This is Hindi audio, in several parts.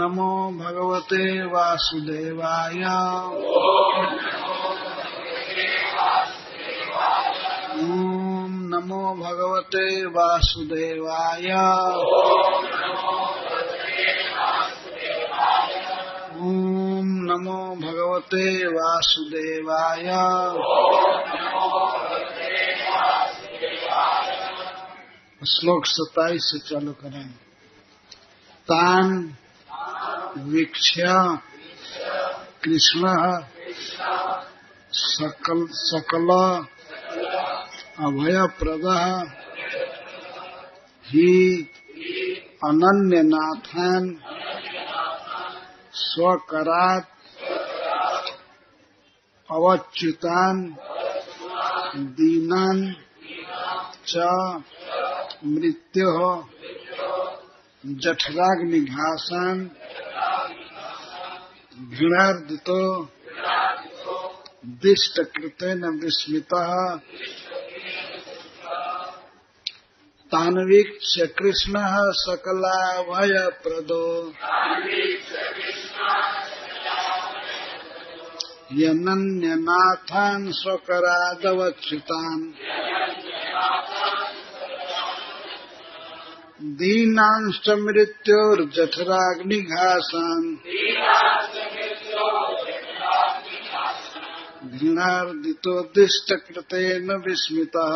नमो भगवते वासुदेवाय। ओम नमो भगवते वासुदेवाय। ओम नमो भगवते वासुदेवाय। श्लोक 27 से चालू करें। तान वीक्ष्य कृष्ण सकल अभयप्रदः हि अनन्यनाथान् स्वकरात् अवच्युतान् दीनान् च मृत्योः जठराग्निघासान् घृणार्दितो दिष्टकृतेन विस्मितः तान्वीक्ष्य कृष्णः सकलाभयप्रदो यनन्यनाथान् स्वकरादवच्युतान् दीनांश्च मृत्योर्जठराग्निघासान् घृणार्दितो दिष्टकृतेन विस्मितः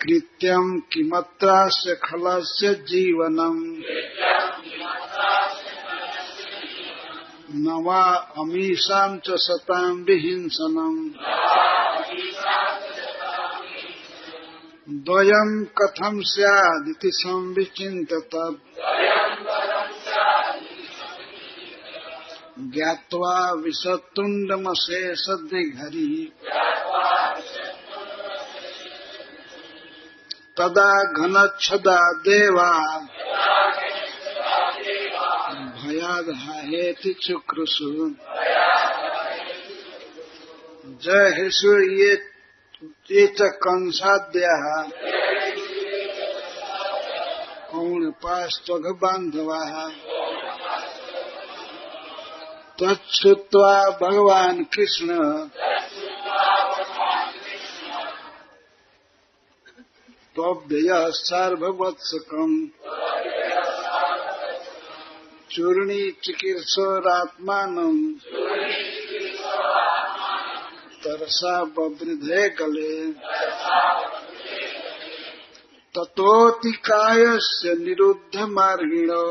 कृत्यं किमत्रास्य खलस्य जीवनम् न वा अमीषां च सतां विहिंसनम् द्वयं कथं स्यादिति संविचिन्त्य ज्ञात्वा विषत्तुण्डमशेषदिग्हरिः तदा घनच्छदा देवा भयादहाहेति चुक्रुषु जहिषु ये च कंसाद्याः कौणपास्त्वघबान्धवाः तच्छ्रुत्वा भगवान् कृष्ण त्वव्ययः सार्ववत्सकम् चूर्णीचिकीर्षोरात्मानम् तरसा बवृधे गले ततोऽतिकायस्य निरुद्धमार्गिणो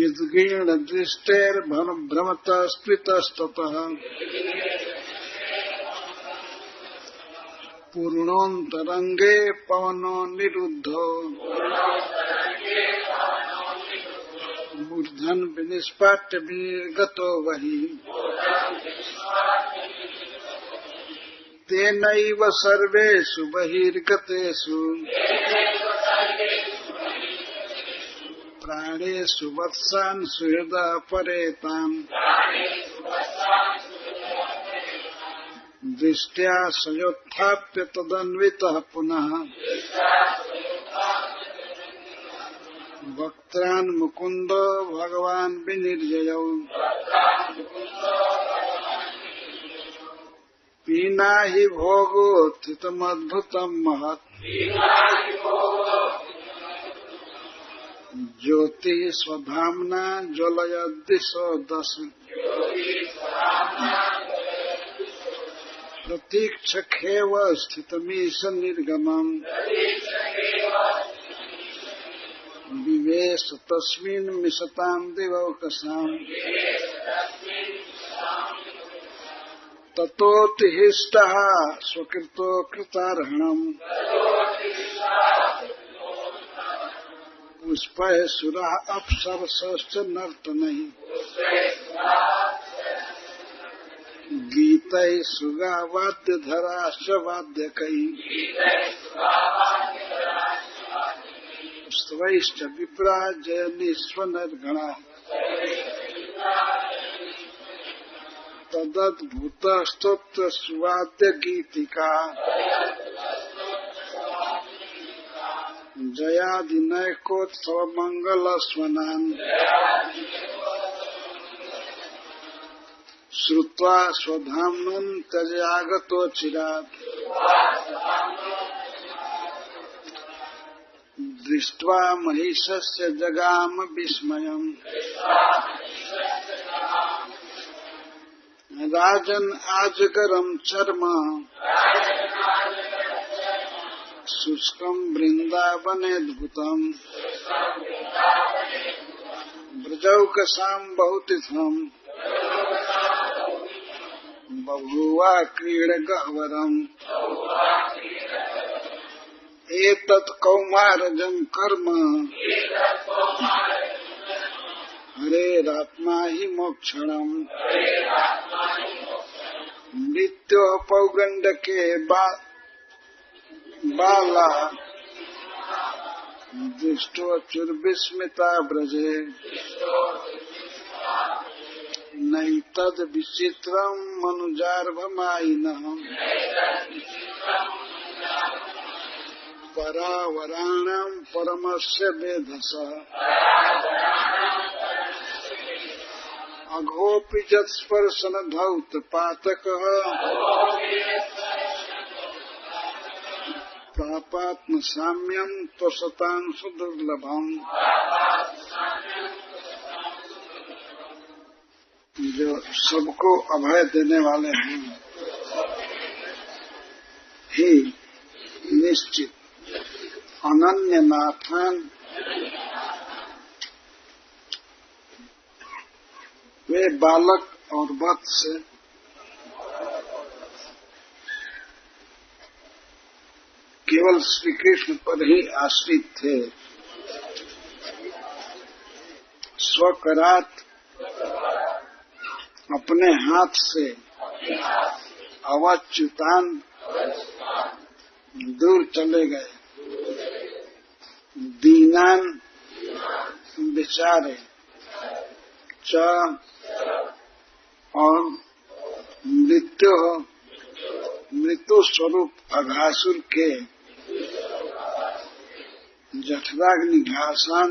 यद्गीर्णदृष्टेर्भ्रमतस्त्वितस्ततः पूर्णोऽन्तरङ्गे पवनो निरुद्धो मूर्धन् विनिष्पाट्य विनिर्गतो वहि तेनैव सर्वेषु बहिर्गतेषु प्राणेषु वत्सान् सुहृदा परेताम् दृष्ट्या सयोत्थाप्य तदन्वितः पुनः वक्त्रान् मुकुन्दो भगवान् विनिर्ययौ पीना हि भोगोत्थितमद्भुतम् महत् ज्योतिः स्वधाम्ना ज्वलयद्दिशो दश प्रतीक्षखेव स्थितमीश निर्गमम् विवेश तस्मिन् मिषताम् दिवौकसाम् ततोऽतिहिष्टः स्वकृतो कृतार्हणम् पुष्पैः सुराः अप्सरसश्च नर्तनैः गीतैः सुगावाद्यधराश्च वाद्यकैः स्तवैश्च विप्राजयनिस्वनर्गणाः तदद्भुतस्तोत्रस्वाद्यगीतिका जयादि नैकोत्सव मंगल स्वनान श्रुत्वा स्वधाम्नं त्यजागतो चिरात् दृष्ट्वा महिषस्य जगाम विस्मयम् राजन आजगरम चर्म शुष्कं वृंदावनेद्भुतम् ब्रजौकसां बहुतीर्थम् बभूवा क्रीडगह्वरम् एतत् कौमारजं कर्म हरेरात्मा हि मोक्षणम् मृत्यो पौगंडके बाला दुष्टोऽचुर्विस्मिता व्रजे नैतद् विचित्रम् मनुजार्भमायिनः परावराणां परमस्य वेधसः अघोऽपि यत्स्पर्शनधौतपातकः प्रापात्मसाम्यं त्वसतां सुदुर्लभम्। जो सबको अभय देने वाले हैं ही निश्चित अनन्य नाथान वे बालक और वत्स केवल श्री कृष्ण पर ही आश्रित थे। स्वकरात अपने हाथ से अवच्युतान दूर चले गए। दीनान बेचारे च और मृत्यु स्वरूप अघासुर के जठराग्नि घासन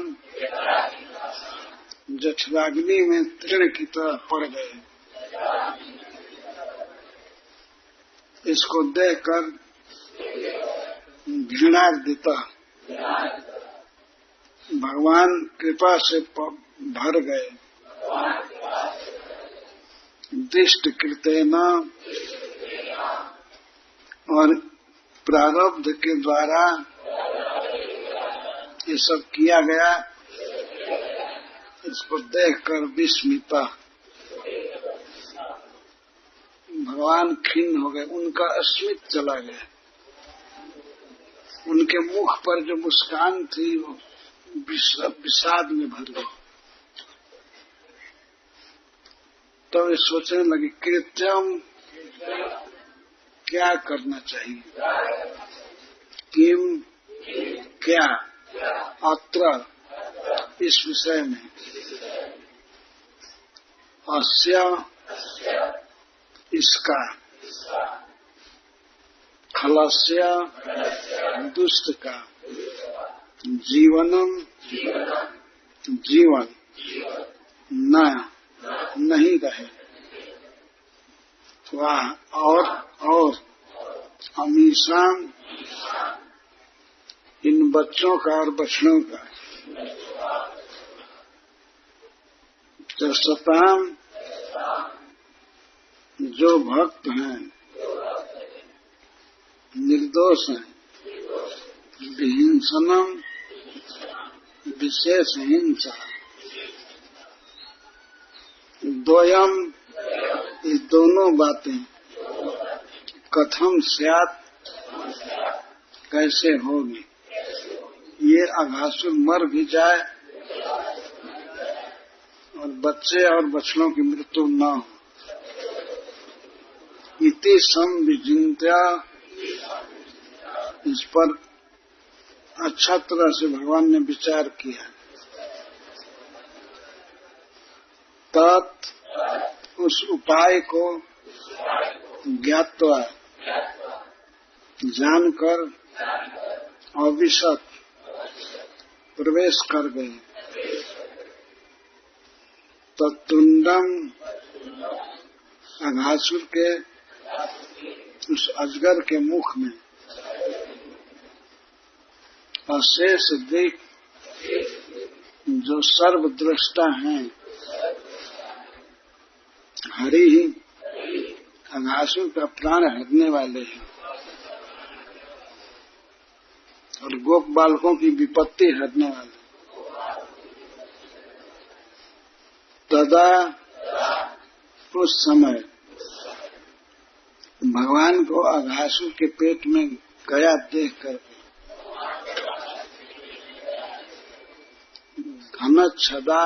जठराग्नि में तृण की तरह पड़ गए। इसको देखकर घृणार्दित भगवान कृपा से भर गए। दिष्ट कृतेन और प्रारब्ध के द्वारा ये सब किया गया। इसको देखकर विस्मिता भगवान खिन्न हो गए। उनका अस्मित चला गया। उनके मुख पर जो मुस्कान थी वो विषाद में भर गई। तो वे सोचने लगे कृत्यम क्या करना चाहिए। किम क्या अत्र इस विषय में अस्य इसका खलस्य दुष्ट का जीवनम जीवन न नहीं रहे। वाह और हमेशा इन बच्चों का और बछड़ों का सताम जो भक्त हैं निर्दोष हैं विहिंसनम विशेष हिंसा द्वयम ये दोनों बातें कथम स्यात् कैसे होगी। ये अघासुर मर भी जाए और बच्चे और बछड़ों की मृत्यु न हो। इति संविचिन्त्य इस पर अच्छा तरह से भगवान ने विचार किया। तत् उस उपाय को ज्ञात्वा जानकर अविशत प्रवेश कर गए। तो तुंडम अघासुर के उस अजगर के मुख में अशेष देख जो सर्वद्रष्टा हैं हरि ही अघासुर का प्राण हरने वाले हैं और गोप बालकों की विपत्ति हरने वाले। तदा उस समय भगवान को अघासुर के पेट में गया देख कर घन छदा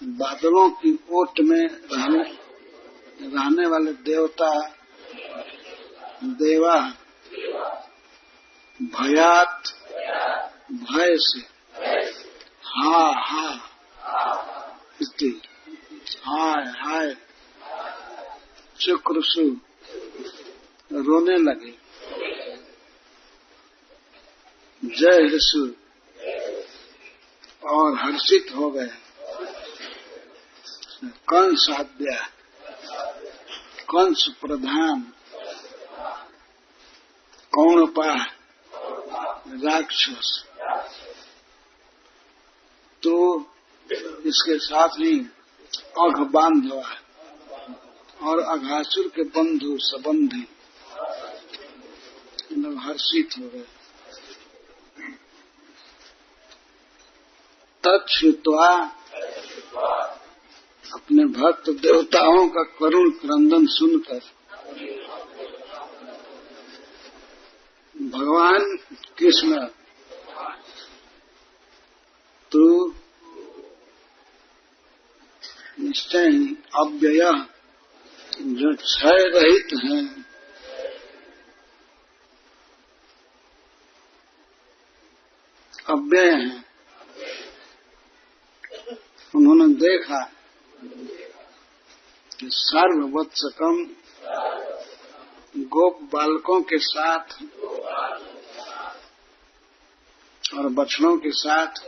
बादलों की ओट में रहने वाले देवता देवा भयात भय से हा हा इति हाय हाय चुक्रसु रोने लगे। जय ऋषु और हर्षित हो गए। कंस आद्या कंस प्रधान कौणपा राक्षस तो इसके साथ ही अघ बांधवा और अघासुर के बंधु संबंधी लोग हर्षित हो गए। तत्छुत्वा अपने भक्त देवताओं का करुण क्रंदन सुनकर भगवान कृष्ण तो निश्चय ही अव्यय जो क्षय रहित हैं अव्यय हैं। उन्होंने देखा कि सर्ववत्सकम गोप बालकों के साथ और बछड़ों के साथ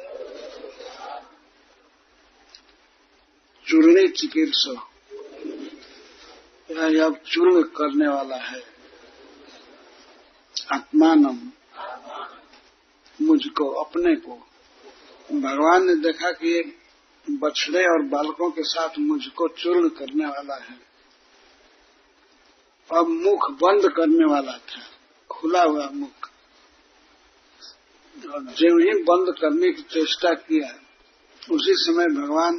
चूर्णी चिकित्सा यह अब चूर्ण करने वाला है। आत्मानम मुझको अपने को भगवान ने देखा कि ये बछड़े और बालकों के साथ मुझको चूर्ण करने वाला है। अब मुख बंद करने वाला था, खुला हुआ मुख, और जो ही बंद करने की चेष्टा किया उसी समय भगवान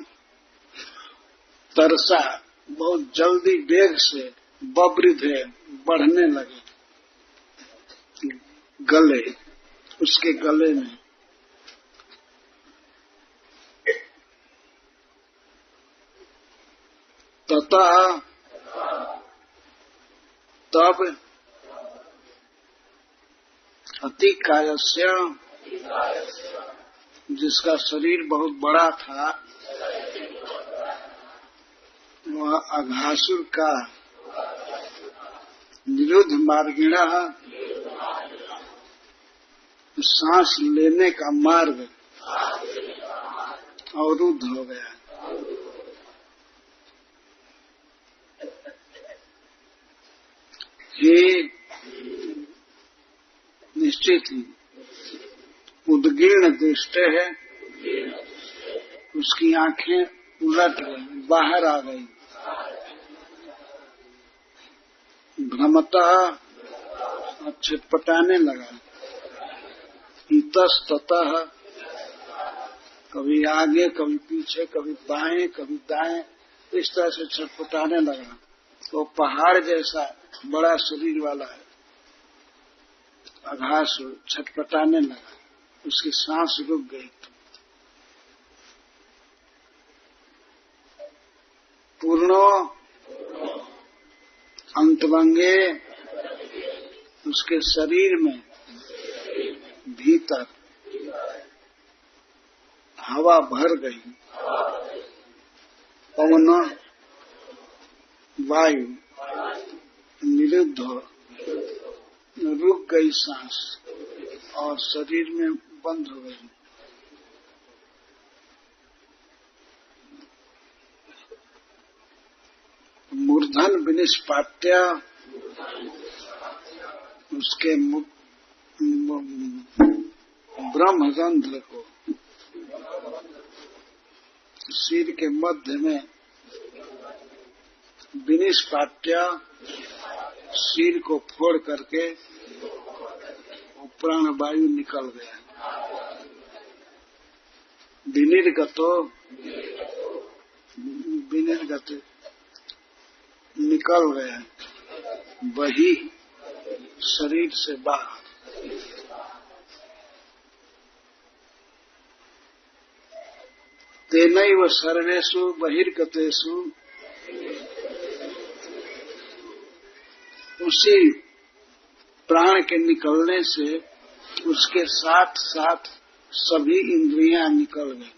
तरसा बहुत जल्दी वेग से बवृद्धे बढ़ने लगे गले उसके गले में। ततः तब अतिकायस्य जिसका शरीर बहुत बड़ा था वह अघासुर का निरुद्ध मार्गिणा सांस लेने का मार्ग अवरुद्ध हो गया। ये निश्चित ही उद्गीर्ण दृष्टि है, उसकी आंखें उलट गई, बाहर आ गई। भ्रमतः छटपटाने लगा। इतस्ततः कभी आगे कभी पीछे कभी बाएं कभी दाएं इस तरह से छटपटाने लगा। तो पहाड़ जैसा बड़ा शरीर वाला है अघासुर छटपटाने लगा, उसकी सांस रुक गई। पूर्णो अंतरंगे उसके शरीर में भीतर हवा भर गई। पवन वायु निरुद्ध रुक गई सांस और शरीर में बंद हो गई। मूर्धन विनिष्पाट्य उसके ब्रह्मरंध्र को सिर के मध्य में विनिष्पाट्य सिर को फोड़ करके प्राण वायु निकल गया। विनिर्गत निकल गया वही शरीर से बाहर। तेनैव सर्वेषु बहिर्गतेषु उसी प्राण के निकलने से उसके साथ साथ सभी इंद्रियां निकल गई।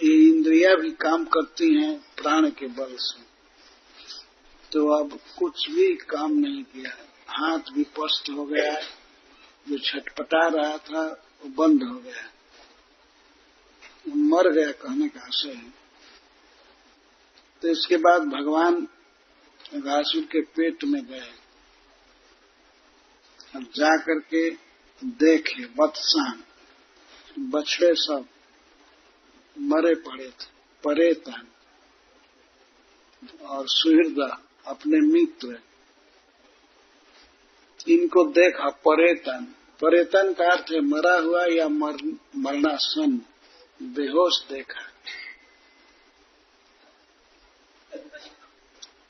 ये इंद्रियां भी काम करती हैं प्राण के बल से, तो अब कुछ भी काम नहीं किया। हाथ भी पस्त हो गया, जो छटपटा रहा था वो बंद हो गया, मर गया कहने का आशय है। तो इसके बाद भगवान घासुर के पेट में गए। अब जाकर के देखे वत्सान बछड़े सब मरे पड़े थे, परेतन और सुहृद अपने मित्र, इनको देखा। परेतन का अर्थ है मरा हुआ या मरणासन, बेहोश देखा।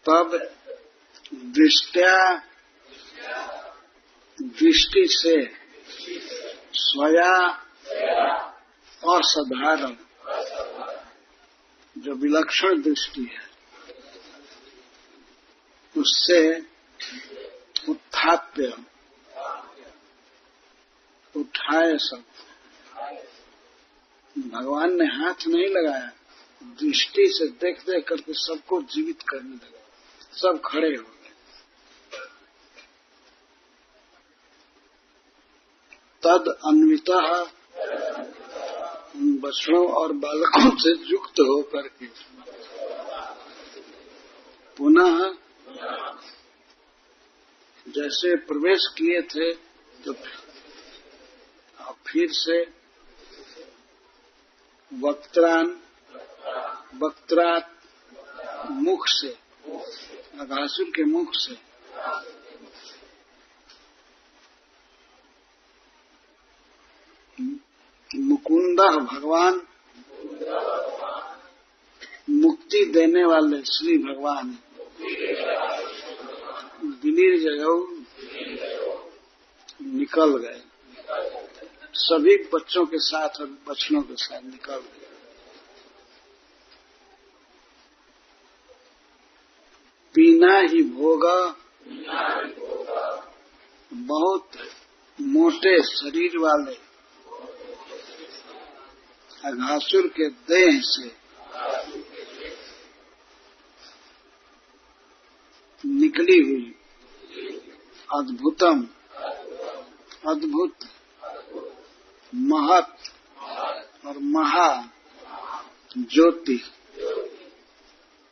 तब दृष्टि से स्वया असाधारण जो विलक्षण दृष्टि है उससे उत्थाप्य उठाए सब। भगवान ने हाथ नहीं लगाया, दृष्टि से देख देख करके सबको जीवित करने लगा। सब खड़े हो गए। तद अन्वितः बछड़ों और बालकों से युक्त होकर के पुनः जैसे प्रवेश किए थे तो फिर से वक्त्रात मुख से, घासुर के मुख से मुकुंद भगवान, मुक्ति देने वाले श्री भगवान विनिर्जयौ निकल गए। सभी बच्चों के साथ और बछड़ों के साथ निकल गए। पीना ही भोगा, बहुत मोटे शरीर वाले घासुर के देह से निकली हुई अद्भुत महत और महा ज्योति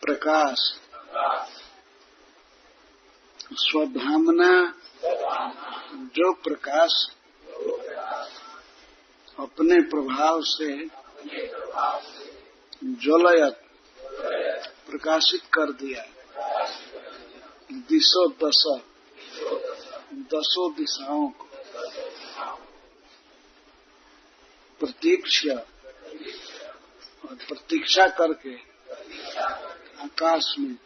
प्रकाश स्वधामना जो प्रकाश अपने प्रभाव से ज्वलयत प्रकाशित कर दिया। दसों दिशाओं को प्रतीक्षा करके आकाश में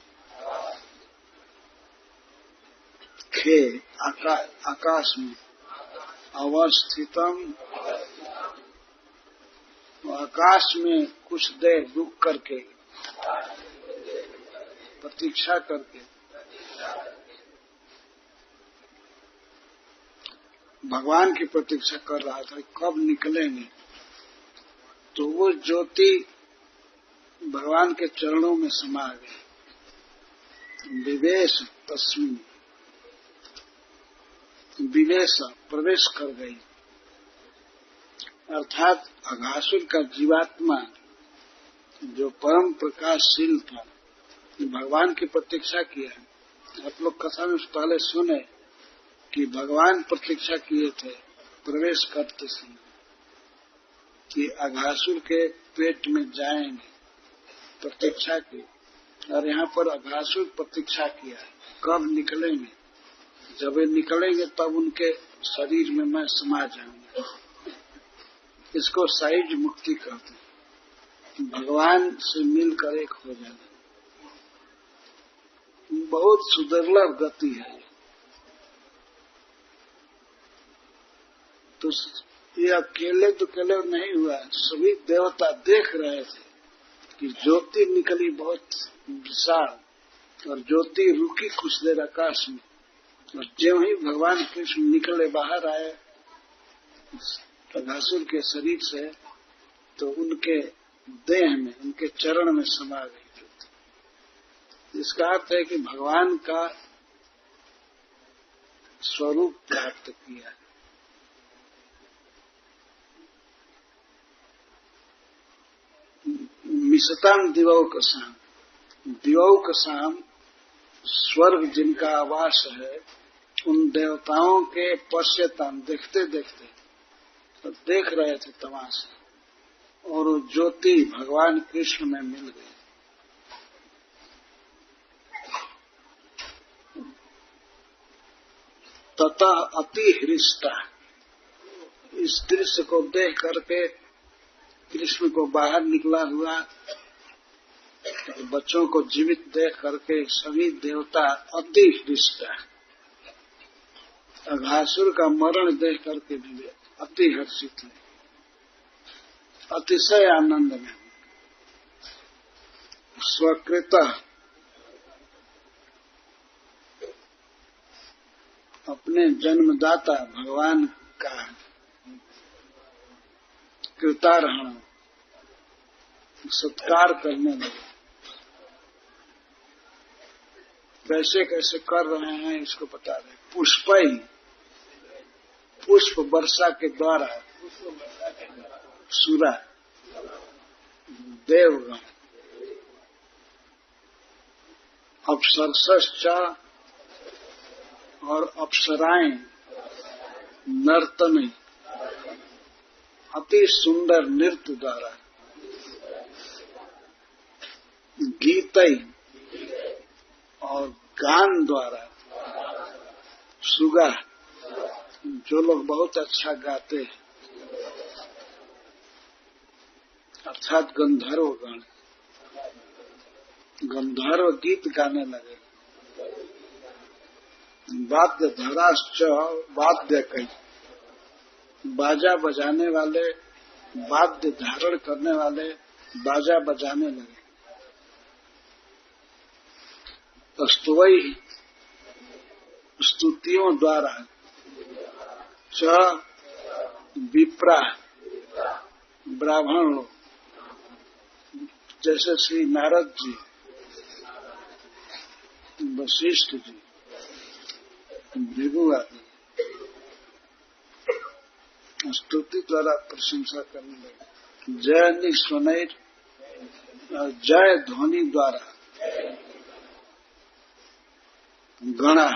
आकाश में अवस्थितम, आकाश में कुछ देर रुक करके प्रतीक्षा करके भगवान की प्रतीक्षा कर रहा था कब निकलेंगे। तो वो ज्योति भगवान के चरणों में समा गई। विवेश तस्मिन, विवेश प्रवेश कर गई, अर्थात अघासुर का जीवात्मा जो परम प्रकाशशील था, भगवान की प्रतीक्षा किया है। आप लोग कथा में पहले सुने कि भगवान प्रतीक्षा किए थे प्रवेश करते समय कि अघासुर के पेट में जाएंगे, प्रतीक्षा की। और यहाँ पर अघासुर प्रतीक्षा किया है कब निकलेंगे, जब वे निकलेंगे तब उनके शरीर में मैं समा जाऊंगा। इसको साइज मुक्ति कहते हैं, भगवान से मिलकर एक हो जाना। बहुत सुदुर्लभ गति है। तो ये अकेले तो केले नहीं हुआ, सभी देवता देख रहे थे कि ज्योति निकली बहुत विशाल, और ज्योति रुकी कुछ देर आकाश में, और ज्यों ही भगवान कृष्ण निकले बाहर आए अघासुर के शरीर से, तो उनके देह में, उनके चरण में समा गई ज्योति। इसका अर्थ है कि भगवान का स्वरूप प्राप्त किया। मिशताम दिवौकसाम, दिवौकसाम स्वर्ग जिनका आवास है, उन देवताओं के पश्यताम देखते देखते तो देख रहे थे तमाशा, और वो ज्योति भगवान कृष्ण में मिल गई। तथा अति हृष्टा, इस दृश्य को देख करके कृष्ण को बाहर निकला हुआ, बच्चों को जीवित देख करके सभी देवता अति हृष्टा, अघासुर का मरण देख करके भी अति हर्षित है, अतिशय आनंद में। स्वकृत, अपने जन्मदाता भगवान का कृतार्हण सत्कार करने लगे। कैसे कैसे कर रहे हैं इसको बता रहे। पुष्पई, पुष्प वर्षा के द्वारा सुरा देवगण, अप्सरसश्च और अप्सराएं नर्तन अति सुंदर नृत्य द्वारा, गीतई और गान द्वारा, सुगा जो लोग बहुत अच्छा गाते हैं, अर्थात गंधर्वगण, गंधर्व गीत गाने लगे। वाद्य धराश्च, वाद्य कई, बाजा बजाने वाले, वाद्य धारण करने वाले बाजा बजाने लगे। स्तुवई, स्तुतियों द्वारा, च विप्रा, ब्राह्मण लोग जैसे श्री नारद जी, वशिष्ठ जी, भृगु आदि स्तुति द्वारा प्रशंसा करने लगे। जय निस्वनैर, जय ध्वनि द्वारा गणा,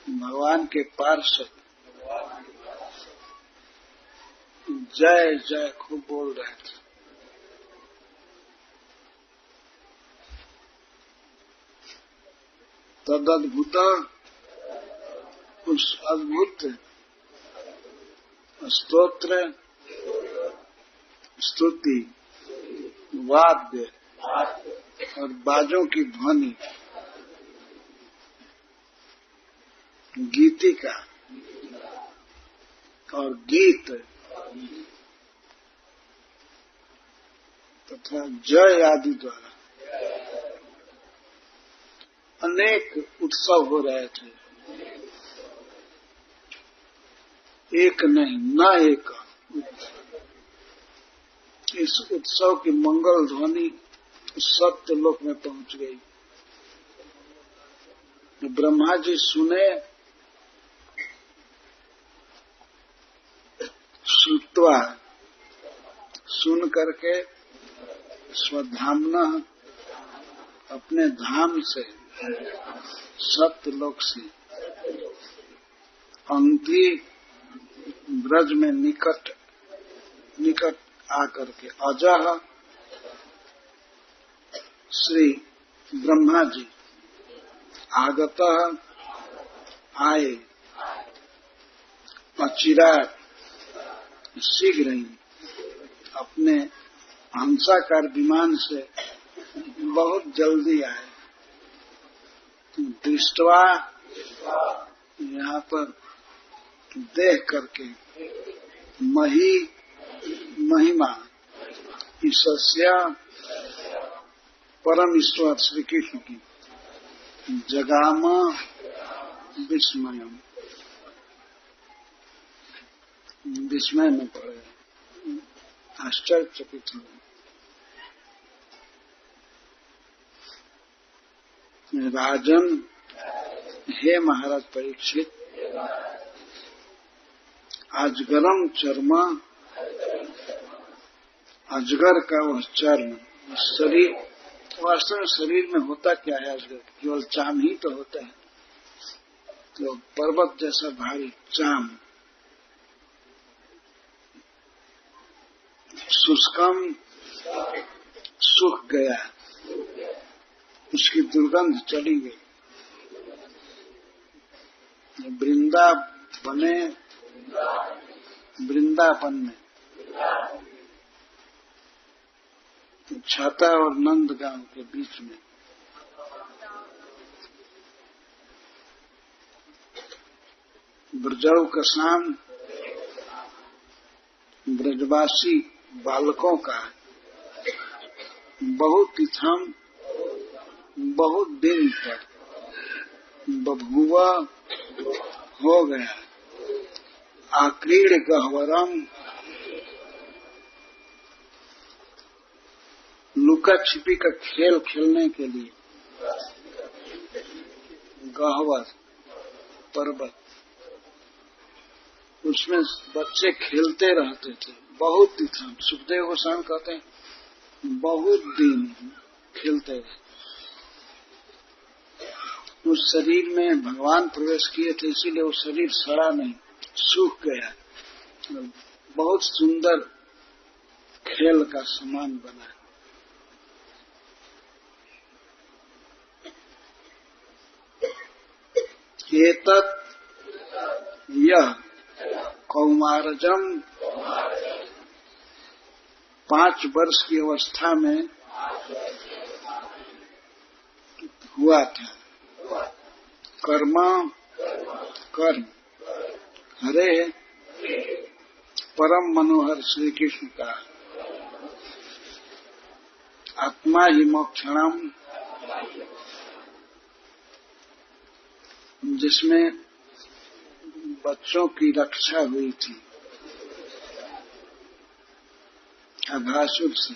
भगवान के पार्षद जय जय खूब बोल रहे थे। तदद्भुत, उस अद्भुत स्तोत्र, स्तुति, वाद्य और बाजों की ध्वनि, गीतिका और गीत तथा जय आदि द्वारा अनेक उत्सव हो रहे थे। एक नहीं, न एक। इस उत्सव की मंगल ध्वनि सत्य लोक में पहुंच गई। ब्रह्मा जी सुने श्रुत्वा सुन करके स्वधाम्नः अपने धाम से सत्यलोक से अंति ब्रज में निकट आकर के अजह श्री ब्रह्मा जी आगतः आए अचिरात शीघ्र ही अपने हंसाकार विमान से बहुत जल्दी आए। दृष्टवा यहाँ पर देख करके महिमा ईश्वस्य परम ईश्वर श्री कृष्ण की जगाम विस्मयम, विस्मय में पड़े, आश्चर्यचकित हुए। राजन, हे महाराज परीक्षित, अजगरम चर्म, अजगर का वह चर्म शरीर, वास्तव में शरीर में होता क्या है अजगर? केवल चाम ही तो होता है। तो पर्वत जैसा भारी चाम, शुष्कम सूख गया, उसकी दुर्गंध चली गई। वृंदावन में छाता और नंदगांव के बीच में ब्रजौ का शाम ब्रजवासी बालकों का बहुत तिथम बहुत दिन तक बभुआ हो गया। आक्रीड गह्वरम, लुका छिपी का खेल खेलने के लिए गह्वर पर्वत, उसमें बच्चे खेलते रहते थे। बहुत तिथम, सुखदेव गोस्वामी कहते हैं बहुत दिन खेलते रहे। उस शरीर में भगवान प्रवेश किए थे, इसीलिए वो शरीर सड़ा नहीं, सूख गया, बहुत सुंदर खेल का समान बना। एतत् यह कौमारजम 5 वर्ष की अवस्था में हुआ था। कर्म हरे परम मनोहर श्री कृष्ण का आत्मा ही मोक्षणम, जिसमें बच्चों की रक्षा हुई थी अघासुर से,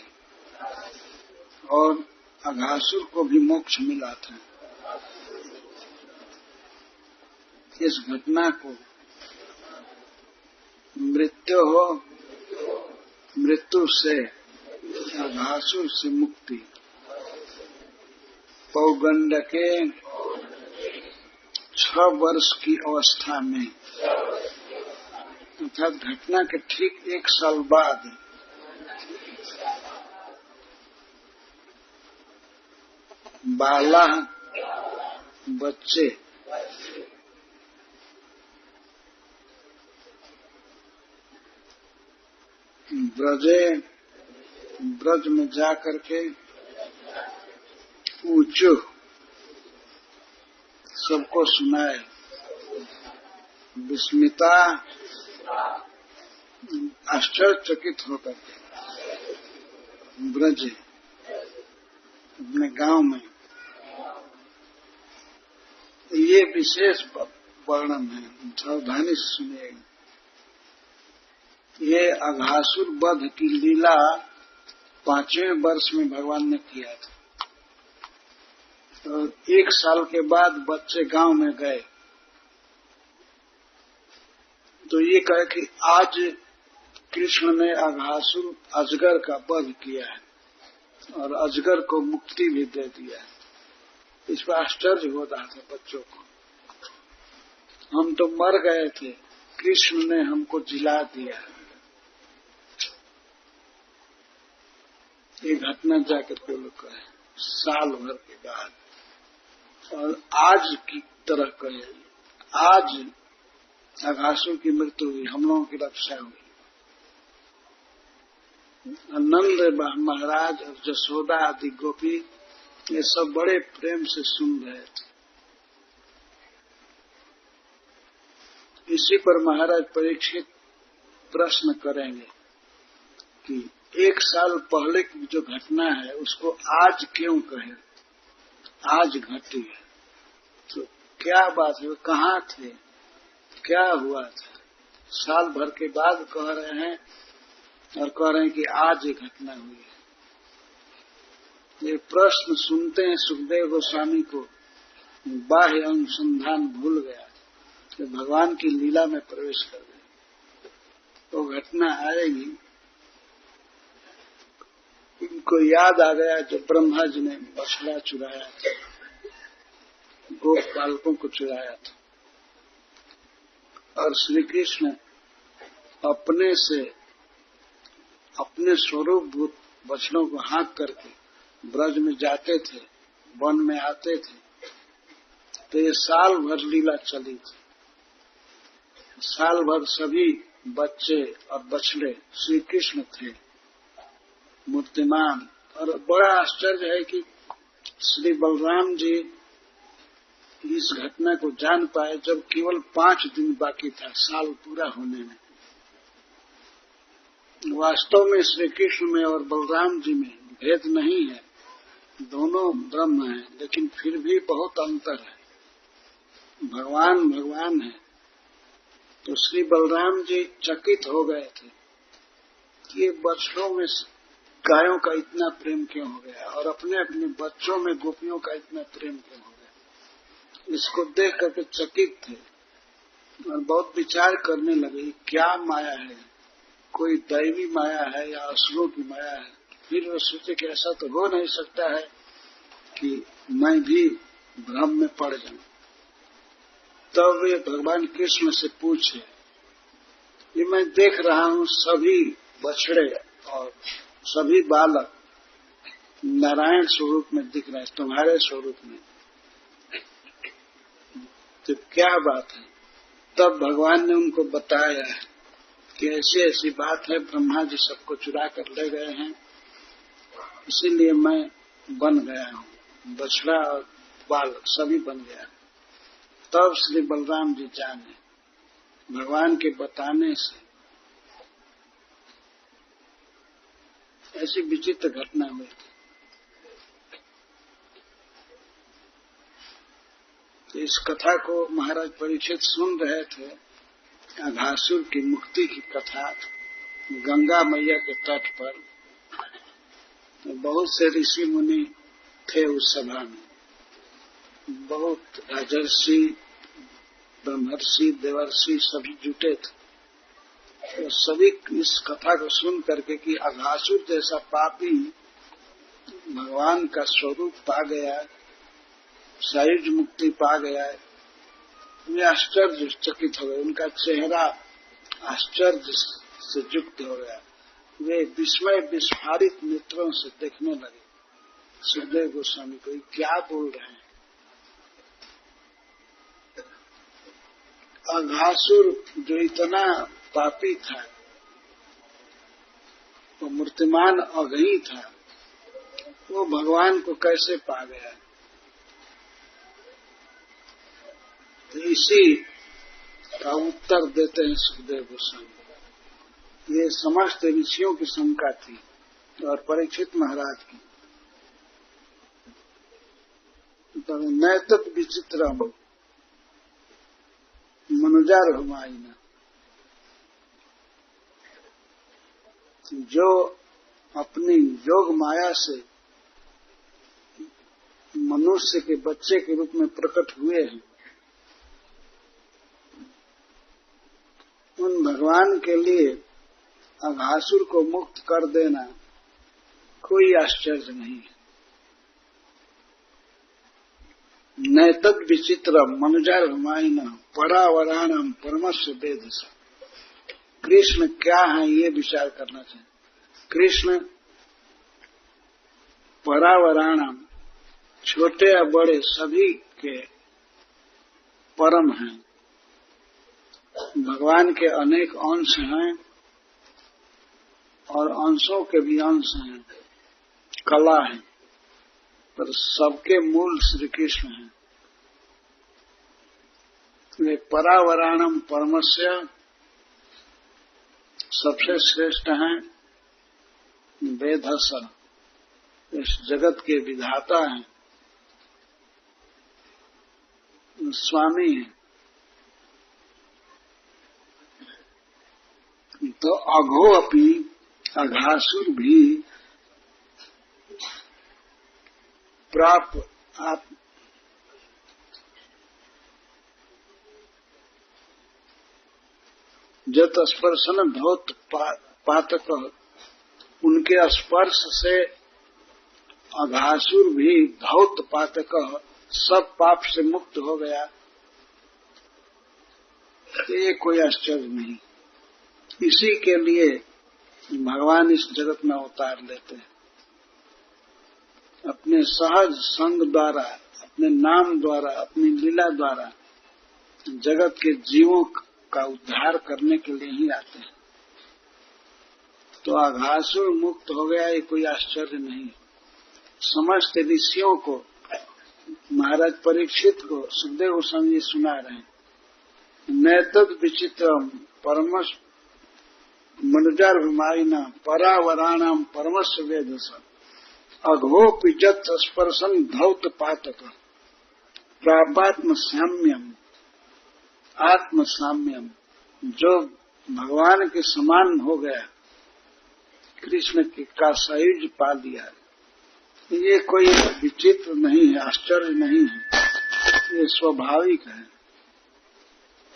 और अघासुर को भी मोक्ष मिला था। इस घटना को मृत्यु से अघासुर से मुक्ति, पौगंड के 6 वर्ष की अवस्था में, अर्थात घटना के ठीक 1 साल बाद बाला बच्चे ब्रज में जा करके ऊंचो सबको सुनाए। विस्मिता आश्चर्यचकित होकर के ब्रज अपने गांव में, ये विशेष वर्णन है, सावधानी से सुनिएगा। ये अघासुर वध की लीला 5वें वर्ष में भगवान ने किया था। तो 1 साल के बाद बच्चे गांव में गए तो ये कहे कि आज कृष्ण ने अघासुर अजगर का वध किया है और अजगर को मुक्ति भी दे दिया है। इस पर आश्चर्य हो रहा था बच्चों को। हम तो मर गए थे, कृष्ण ने हमको जिला दिया। ये घटना जाकर के लोग कहे साल भर के बाद, और आज की तरह कहे आज अघासुर की मृत्यु हुई, हम लोगों की रक्षा हुई। नंद महाराज और जसोदा आदि गोपी ये सब बड़े प्रेम से सुन रहे थे। इसी पर महाराज परीक्षित प्रश्न करेंगे कि 1 साल पहले की जो घटना है उसको आज क्यों कहे, आज घटी है तो क्या बात है, कहाँ थे, क्या हुआ था। साल भर के बाद कह रहे हैं और कह रहे हैं कि आज ये घटना हुई है। ये प्रश्न सुनते हैं सुखदेव गोस्वामी को बाह्य अनुसंधान भूल गया कि भगवान की लीला में प्रवेश कर गए। तो घटना आएगी, इनको याद आ गया जब ब्रह्मा जी ने बछड़ा चुराया था, गोप बालकों को चुराया था, और श्री कृष्ण अपने से अपने स्वरूप भूत बछड़ों को हाँक करके ब्रज में जाते थे, वन में आते थे। तो ये साल भर लीला चली थी। साल भर सभी बच्चे और बछड़े श्री कृष्ण थे मूर्तिमान। और बड़ा आश्चर्य है कि श्री बलराम जी इस घटना को जान पाए जब केवल 5 दिन बाकी था साल पूरा होने में। वास्तव में श्री कृष्ण में और बलराम जी में भेद नहीं है, दोनों ब्रह्म हैं, लेकिन फिर भी बहुत अंतर है। भगवान भगवान है। तो श्री बलराम जी चकित हो गए थे कि ये बछड़ों में गायों का इतना प्रेम क्यों हो गया और अपने अपने बच्चों में गोपियों का इतना प्रेम क्यों हो गया। इसको देख करके चकित थे और बहुत विचार करने लगे क्या माया है, कोई दैवी माया है या असुरों की माया है। फिर वो सोचे कि ऐसा तो हो नहीं सकता है कि मैं भी भ्रम में पड़ जाऊं। तब वे भगवान कृष्ण से पूछे, ये मैं देख रहा हूं सभी बछड़े और सभी बालक नारायण स्वरूप में दिख रहे हैं, तुम्हारे स्वरूप में, तो क्या बात है। तब भगवान ने उनको बताया कि ऐसी ऐसी बात है, ब्रह्मा जी सबको चुरा कर ले गए हैं, इसीलिए मैं बन गया हूँ, बछड़ा और बालक सभी बन गया। तब श्री बलराम जी जाने भगवान के बताने से ऐसी विचित्र घटना हुई थी। तो इस कथा को महाराज परीक्षित सुन रहे थे, अघासुर की मुक्ति की कथा गंगा मैया के तट पर। बहुत से ऋषि मुनि थे उस सभा में, बहुत राजर्षि ब्रह्मर्षि देवर्षि सभी जुटे थे। तो सभी इस कथा को सुन करके कि अघासुर जैसा पापी भगवान का स्वरूप पा गया, सायुज मुक्ति पा गया, वे आश्चर्यचकित हो गए। उनका चेहरा आश्चर्य से युक्त हो गया, वे विस्मय विस्फारित नेत्रों से देखने लगे सुखदेव गोस्वामी को, क्या बोल रहे हैं। अघासुर जो इतना पापी था, वो मूर्तिमान अघई था, वो भगवान को कैसे पा गया। तो इसी का उत्तर देते हैं सुखदेव गोस्वामी। ये समस्त ऋषियों की शंका थी और परीक्षित महाराज की। तो नैतत विचित्रम मनुजार हुमाइना, जो अपनी योग माया से मनुष्य के बच्चे के रूप में प्रकट हुए हैं, उन भगवान के लिए अघासुर को मुक्त कर देना कोई आश्चर्य नहीं है। नैतद विचित्रम मनुजार्भमाइन परावराणम परमस्य वेदस। कृष्ण क्या है ये विचार करना चाहिए। कृष्ण परावराणम छोटे या बड़े सभी के परम हैं। भगवान के अनेक अंश हैं और अंशों के भी अंश हैं, कला है, पर सबके मूल श्री कृष्ण हैं। वे परावराणम परमस्य सबसे श्रेष्ठ हैं। वेदस इस जगत के विधाता हैं, स्वामी हैं। तो अघो अपि अघासुर भी प्राप आप जत स्पर्शन भौत पातक। उनके स्पर्श से अघासुर भी धौत पातक सब पाप से मुक्त हो गया। ये कोई आश्चर्य नहीं। इसी के लिए भगवान इस जगत में अवतार लेते हैं। अपने सहज संग द्वारा, अपने नाम द्वारा, अपनी लीला द्वारा जगत के जीवों का उद्धार करने के लिए ही आते हैं। तो अघासुर मुक्त हो गया ये कोई आश्चर्य नहीं। समस्त ऋषियों को, महाराज परीक्षित को सुखदेव गोस्वामी जी सुना रहे हैं। नैतद विचित्रम परमस मनुजार्भमाइना परावराणाम परमस्य वेदस अघोपि जत स्पर्शन धौत पातक प्रापात्म साम्यम। आत्म साम्यम जो भगवान के समान हो गया, कृष्ण का सायुज्य पा लिया, ये कोई विचित्र नहीं है, आश्चर्य नहीं है, ये स्वाभाविक है।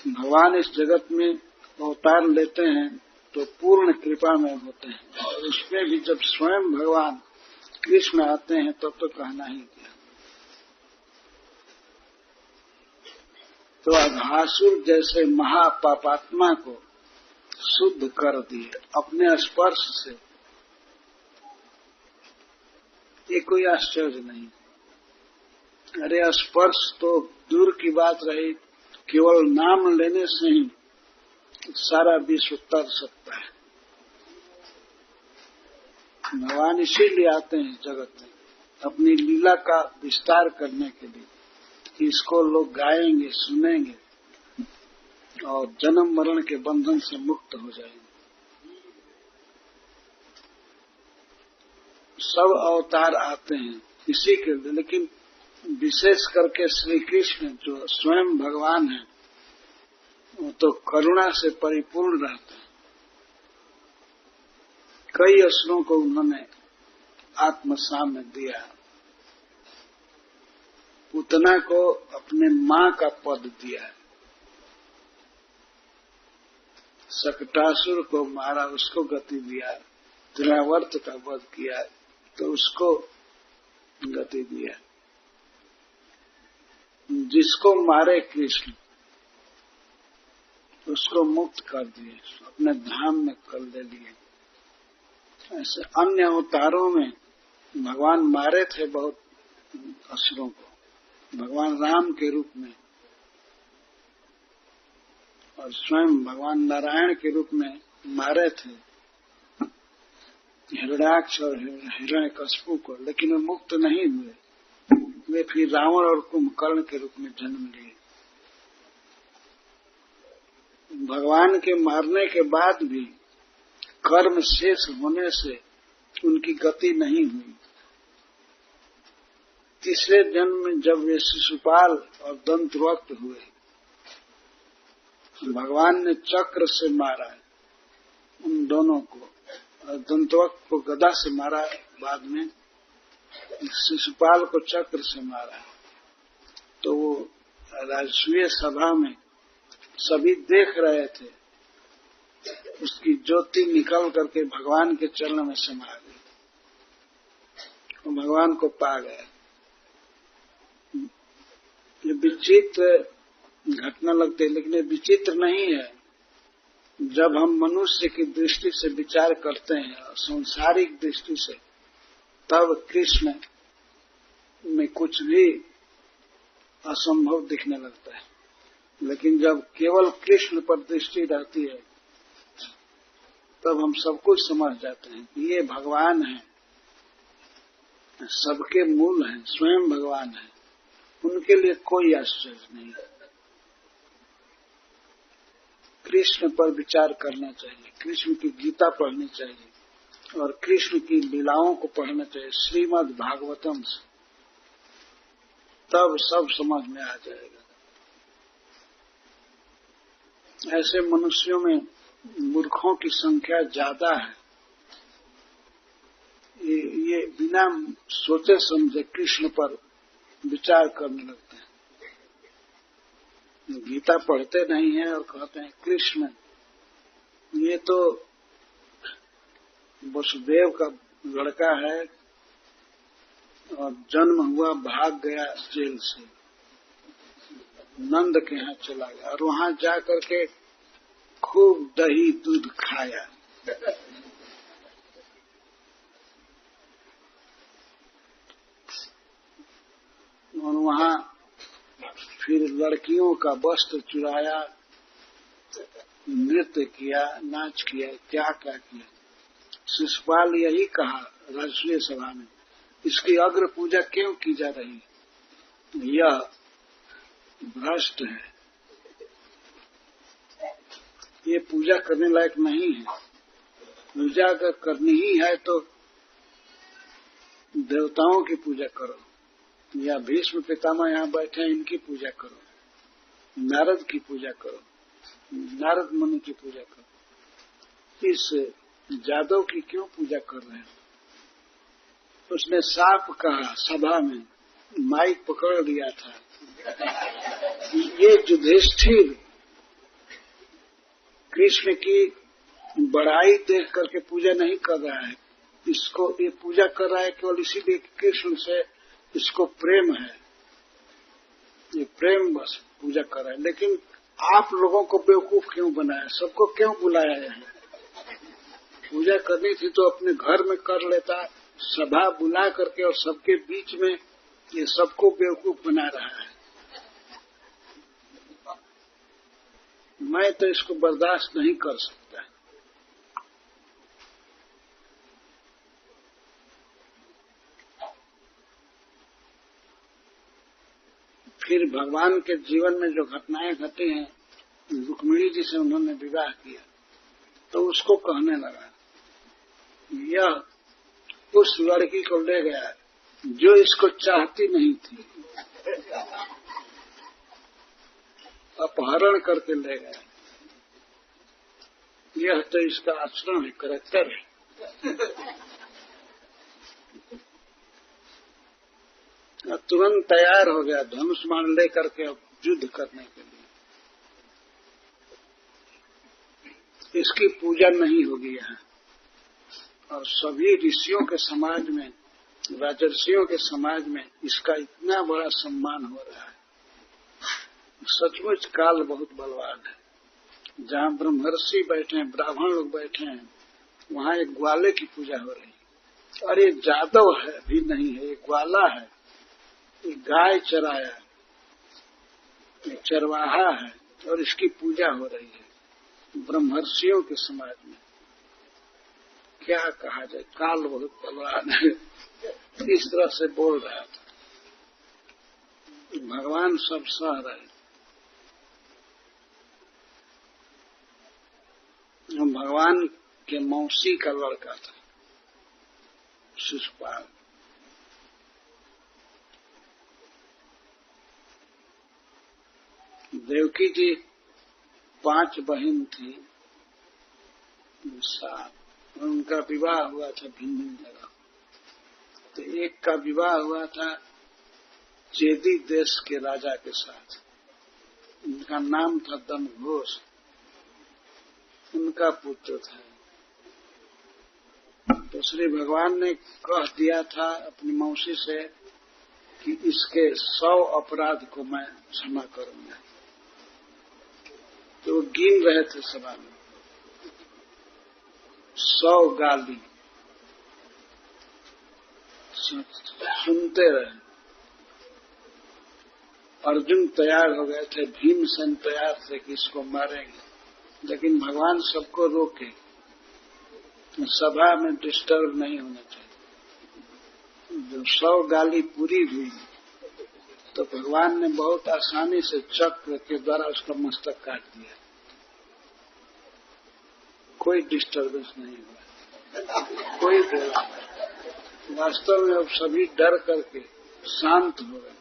भगवान इस जगत में अवतार लेते हैं तो पूर्ण कृपा में होते हैं, और उसमें भी जब स्वयं भगवान कृष्ण आते हैं तब तो कहना ही क्या। तो अघासुर जैसे महापापात्मा को शुद्ध कर दिए अपने स्पर्श से, ये कोई आश्चर्य नहीं। अरे स्पर्श तो दूर की बात रही, केवल नाम लेने से ही सारा विश्व तर सकता है। भगवान इसीलिए आते हैं जगत में अपनी लीला का विस्तार करने के लिए। इसको लोग गाएंगे, सुनेंगे और जन्म मरण के बंधन से मुक्त हो जाएंगे। सब अवतार आते हैं इसी के लिए, लेकिन विशेष करके श्री कृष्ण जो स्वयं भगवान है वो तो करुणा से परिपूर्ण रहते हैं। कई असुरों को उन्होंने आत्मसाम्य दिया। पूतना को अपने मां का पद दिया, सकटासुर को मारा, उसको गति दिया। द्रव्यवर्त का वध किया तो उसको गति दिया। जिसको मारे कृष्ण उसको मुक्त कर दिए, अपने धाम में कर ले लिए। ऐसे अन्य अवतारों में भगवान मारे थे बहुत असुरों को, भगवान राम के रूप में, और स्वयं भगवान नारायण के रूप में मारे थे हिरण्याक्ष और हिरण्यकश्यप को, लेकिन वे मुक्त नहीं हुए। वे फिर रावण और कुंभकर्ण के रूप में जन्म लिए। भगवान के मारने के बाद भी कर्म शेष होने से उनकी गति नहीं हुई। तीसरे जन्म में जब वे शिशुपाल और दंतवक्त हुए, भगवान ने चक्र से मारा उन दोनों को, और दंतवक्त को गदा से मारा, बाद में शिशुपाल को चक्र से मारा। तो वो राजसूय सभा में सभी देख रहे थे, उसकी ज्योति निकल करके भगवान के चरण में समा गई, वो भगवान को पा गया। ये विचित्र घटना लगती है, लेकिन ये विचित्र नहीं है। जब हम मनुष्य की दृष्टि से विचार करते हैं और सांसारिक दृष्टि से, तब कृष्ण में कुछ भी असंभव दिखने लगता है। लेकिन जब केवल कृष्ण पर दृष्टि रहती है, तब हम सब कुछ समझ जाते हैं कि ये भगवान है, सबके मूल हैं, स्वयं भगवान है। उनके लिए कोई आश्चर्य नहीं। कृष्ण पर विचार करना चाहिए, कृष्ण की गीता पढ़नी चाहिए और कृष्ण की लीलाओं को पढ़ना चाहिए, श्रीमद् भागवतम से, तब सब समझ में आ जाएगा। ऐसे मनुष्यों में मूर्खों की संख्या ज्यादा है। ये बिना सोचे समझे कृष्ण पर विचार करने लगते हैं, गीता पढ़ते नहीं है और कहते हैं कृष्ण ये तो वसुदेव का लड़का है और जन्म हुआ, भाग गया जेल से, नंद के यहाँ चला गया और वहां जा करके खूब दही दूध खाया। और वहां फिर लड़कियों का वस्त्र चुराया, नृत्य किया, नाच किया, क्या क्या किया। शिशुपाल यही कहा राष्ट्रीय सभा में, इसकी अग्र पूजा क्यों की जा रही, यह भ्रष्ट है, ये पूजा करने लायक नहीं है। पूजा अगर करनी ही है तो देवताओं की पूजा करो, या भीष्म पितामह यहाँ बैठे हैं इनकी पूजा करो, नारद की पूजा करो, नारद मुनि की पूजा करो। इस जादव की क्यों पूजा कर रहे हैं? उसने साफ कहा सभा में, माइक पकड़ लिया था, ये युधिष्ठिर कृष्ण की बड़ाई देख करके पूजा नहीं कर रहा है, इसको ये पूजा कर रहा है केवल इसीलिए कि कृष्ण से इसको प्रेम है, ये प्रेम बस पूजा कर रहा है। लेकिन आप लोगों को बेवकूफ क्यों बनाया, सबको क्यों बुलाया है? पूजा करनी थी तो अपने घर में कर लेता, सभा बुला करके और सबके बीच में ये सबको बेवकूफ बना रहा है। मैं तो इसको बर्दाश्त नहीं कर सकता। फिर भगवान के जीवन में जो घटनाएं घटी हैं, रुक्मिणी जी से उन्होंने विवाह किया तो उसको कहने लगा, यह उस लड़की को ले गया जो इसको चाहती नहीं थी, अपहरण करके ले गया। यह तो इसका आचरण है, करैक्टर है। तुरंत तैयार हो गया धनुष बाण लेकर के अब युद्ध करने के लिए। इसकी पूजा नहीं होगी यहाँ। और सभी ऋषियों के समाज में, राजर्षियों के समाज में इसका इतना बड़ा सम्मान हो रहा है। सचमुच काल बहुत बलवान है। जहाँ ब्रह्मर्षि बैठे हैं, ब्राह्मण लोग बैठे हैं, वहाँ एक ग्वाले की पूजा हो रही है। और ये जादव है भी नहीं है, ये ग्वाला है, ये गाय चराया, ये चरवाहा है और इसकी पूजा हो रही है ब्रह्मर्षियों के समाज में। क्या कहा जाए, काल बहुत बलवान है। इस तरह से बोल रहा था। भगवान सब सह रहे। भगवान के मौसी का लड़का था शिशुपाल। देवकी जी 5 बहन थी, 7, उनका विवाह हुआ था भिन्न जगह। तो एक का विवाह हुआ था चेदी देश के राजा के साथ, उनका नाम था दमघोष। उनका पुत्र था। तो श्री भगवान ने कह दिया था अपनी मौसी से कि इसके 100 अपराध को मैं क्षमा करूंगा। तो वो गिन रहे थे सभा में 100 गाली सुनते रहे। अर्जुन तैयार हो गए थे, भीमसेन तैयार थे कि इसको मारेंगे, लेकिन भगवान सबको रोके, सभा में डिस्टर्ब नहीं होना चाहिए। जब 100 गाली पूरी हुई तो भगवान ने बहुत आसानी से चक्र के द्वारा उसका मस्तक काट दिया। कोई डिस्टर्बेंस नहीं हुआ, कोई बोला। वास्तव में अब सभी डर करके शांत हो गए।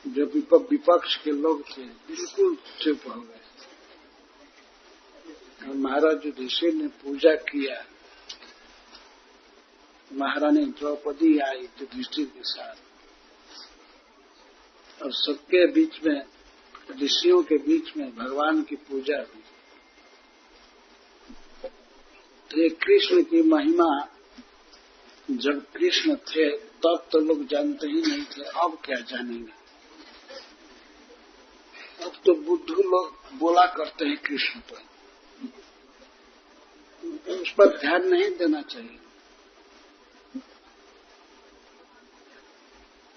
जो विपक्ष के लोग थे बिल्कुल चुप हो गए। और महाराज युधिष्ठिर ने पूजा किया। महारानी द्रौपदी आई युधिष्ठिर के साथ, और सबके बीच में, ऋषियों के बीच में भगवान की पूजा हुई। तो ये कृष्ण की महिमा जब कृष्ण थे तब तो लोग जानते ही नहीं थे, अब क्या जानेंगे। अब तो बुद्धू लोग बोला करते हैं कृष्ण पर, उस पर ध्यान नहीं देना चाहिए।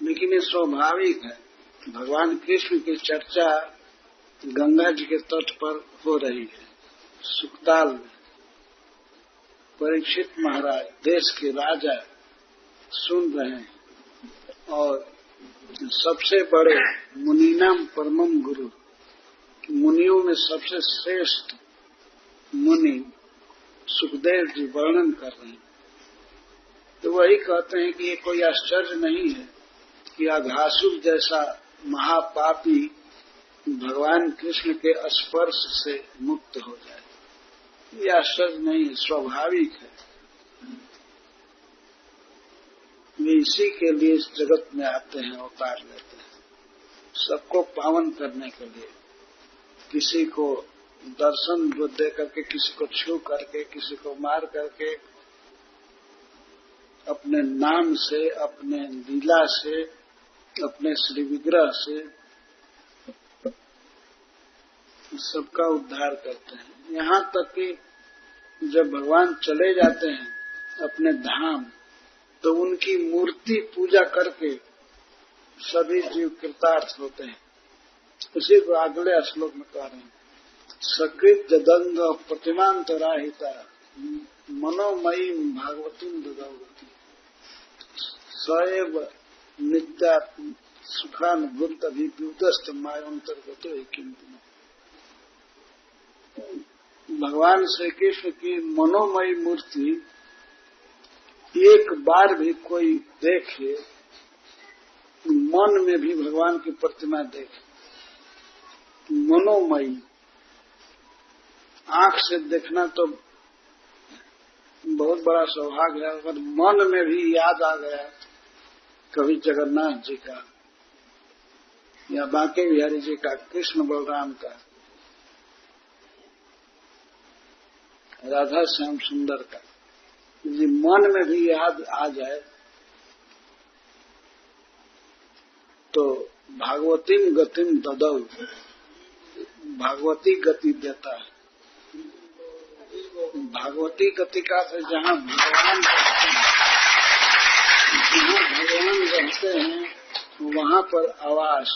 लेकिन ये स्वाभाविक है। भगवान कृष्ण की चर्चा गंगा जी के तट पर हो रही है, सुखताल में। परीक्षित महाराज देश के राजा सुन रहे हैं, और सबसे बड़े मुनीनाम परमम गुरु, मुनियों में सबसे श्रेष्ठ मुनि सुखदेव जी वर्णन कर रहे हैं। तो वही कहते हैं कि ये कोई आश्चर्य नहीं है कि अघासुर जैसा महापापी भगवान कृष्ण के स्पर्श से मुक्त हो जाए। ये आश्चर्य नहीं है, स्वाभाविक है। वे इसी के लिए इस जगत में आते हैं, अवतार लेते हैं, सबको पावन करने के लिए। किसी को दर्शन दे करके, किसी को छू करके, किसी को मार करके, अपने नाम से, अपने लीला से, अपने श्री विग्रह से सबका उद्धार करते हैं। यहाँ तक कि जब भगवान चले जाते हैं अपने धाम, तो उनकी मूर्ति पूजा करके सभी जीव कृतार्थ होते हैं। उसी को अगले श्लोक में कह रहे हैं, सकृत जदंग प्रतिमांतराहिता मनोमयी भागवती ददावती सएव नित्या सुखानुभूत अभिव्युदस्त मायांतर्गतो किंतु। भगवान श्री कृष्ण की मनोमयी मूर्ति एक बार भी कोई देखे, मन में भी भगवान की प्रतिमा देखे, मनोमयी। आंख से देखना तो बहुत बड़ा सौभाग्य है, अगर मन में भी याद आ गया कभी जगन्नाथ जी का या बांके बिहारी जी का, कृष्ण बलराम का, राधा श्याम सुंदर का, यदि मन में भी याद आ जाए तो भागवतीम गतिम ददौ, भागवती गति देता है। भागवती गति का से जहाँ भगवान रहते हैं वहाँ पर आवास,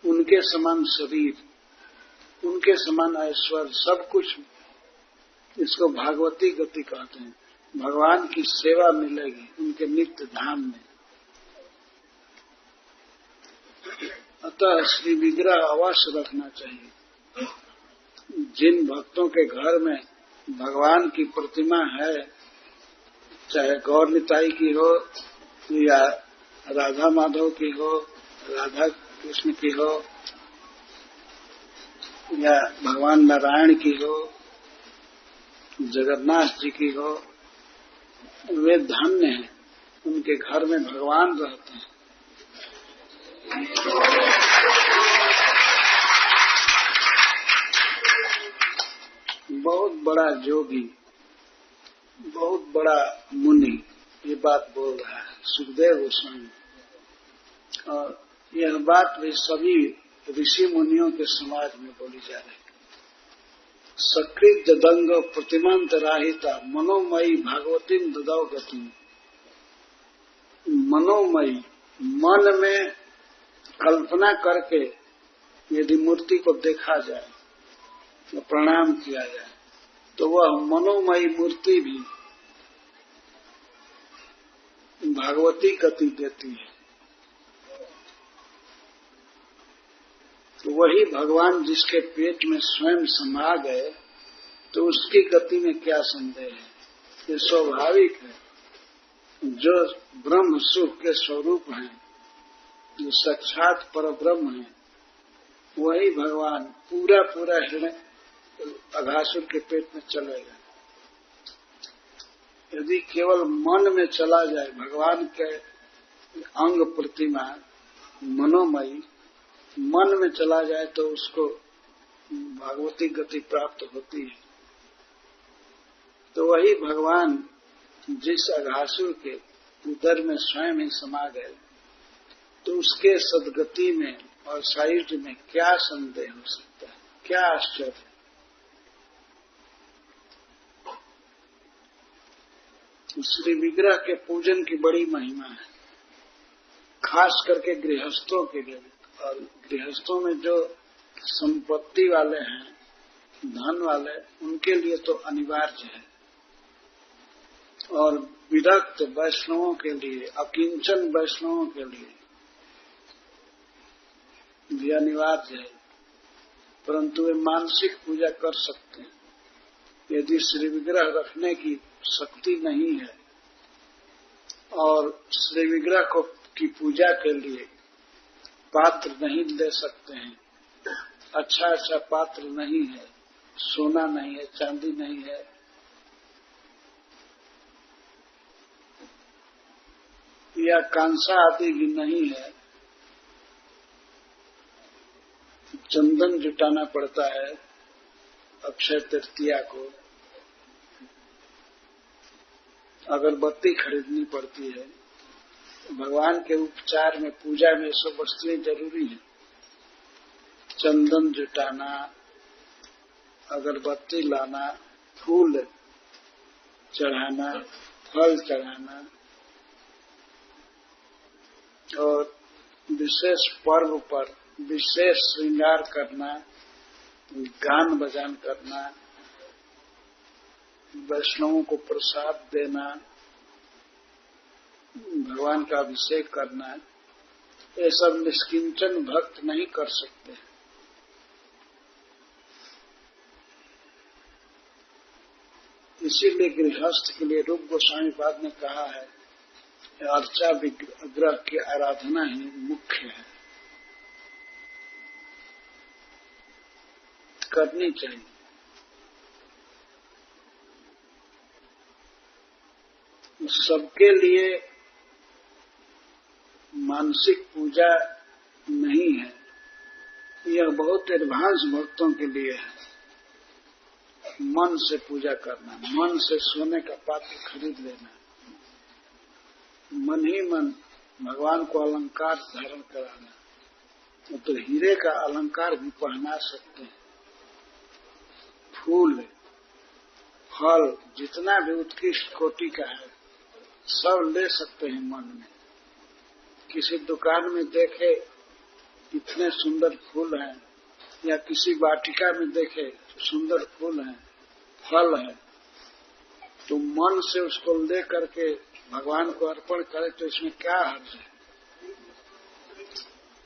उनके समान शरीर, उनके समान ऐश्वर्य, सब कुछ, इसको भागवती गति कहते हैं। भगवान की सेवा मिलेगी उनके नित्य धाम में। अतः श्री विग्रह अवश्य रखना चाहिए। जिन भक्तों के घर में भगवान की प्रतिमा है, चाहे गौर निताई की हो या राधा माधव की हो, राधा कृष्ण की हो या भगवान नारायण की हो, जगन्नाथ जी की हो, वे धन्य हैं, उनके घर में भगवान रहते हैं। बहुत बड़ा जोगी, बहुत बड़ा मुनि ये बात बोल रहा है सुखदेव गोस्वामी। और यह बात भी सभी ऋषि मुनियों के समाज में बोली जा रही है। सकृत दंग प्रतिमंत राहिता मनोमयी भागवती ददाव गति। मनोमयी, मन में कल्पना करके यदि मूर्ति को देखा जाए, तो प्रणाम किया जाए, तो वह मनोमयी मूर्ति भी भागवती गति देती है। तो वही भगवान जिसके पेट में स्वयं समा गए, तो उसकी गति में क्या संदेह है। ये स्वाभाविक है। जो ब्रह्म सुख के स्वरूप हैं, जो साक्षात पर ब्रह्म है, वही भगवान पूरा हृदय अघासुर के पेट में चलेगा। यदि केवल मन में चला जाए, भगवान के अंग प्रतिमा मनोमयी मन में चला जाए, तो उसको भागवती गति प्राप्त होती है। तो वही भगवान जिस अघासुर के उदर में स्वयं ही समा गए, तो उसके सदगति में और साहित्य में क्या संदेह हो सकता है, क्या आश्चर्य। श्री विग्रह के पूजन की बड़ी महिमा है, खास करके गृहस्थों के लिए। और गृहस्थों में जो संपत्ति वाले हैं, धन वाले, उनके लिए तो अनिवार्य है। और विरक्त वैष्णवों के लिए, अकिंचन वैष्णवों के लिए भी अनिवार्य है। परंतु वे मानसिक पूजा कर सकते हैं। यदि श्री विग्रह रखने की शक्ति नहीं है और श्री विग्रह की पूजा के लिए पात्र नहीं ले सकते हैं, अच्छा पात्र नहीं है, सोना नहीं है, चांदी नहीं है, या कांसा आदि भी नहीं है, चंदन जुटाना पड़ता है अक्षय तृतीया को, अगरबत्ती खरीदनी पड़ती है। भगवान के उपचार में, पूजा में सब वस्तुएं जरूरी है। चंदन जुटाना, अगरबत्ती लाना, फूल चढ़ाना, फल चढ़ाना, और विशेष पर्व पर विशेष श्रृंगार करना, गान बजान करना, वैष्णवों को प्रसाद देना, भगवान का अभिषेक करना, ये सब निष्किंचन भक्त नहीं कर सकते। इसीलिए गृहस्थ के लिए रूप गोस्वामी पाद ने कहा है, अर्चा विग्रह की आराधना ही मुख्य है, करनी चाहिए। सबके लिए मानसिक पूजा नहीं है, यह बहुत एडवांस भक्तों के लिए है। मन से पूजा करना, मन से सोने का पात्र खरीद लेना, मन ही मन भगवान को अलंकार धारण कराना। तो हीरे का अलंकार भी पहना सकते हैं। फूल, फल, जितना भी उत्कृष्ट कोटि का है, सब ले सकते हैं मन में। किसी दुकान में देखे इतने सुंदर फूल हैं, या किसी वाटिका में देखे सुंदर फूल हैं, फल है, तो मन से उसको ले करके भगवान को अर्पण करे, तो इसमें क्या हर्ज है।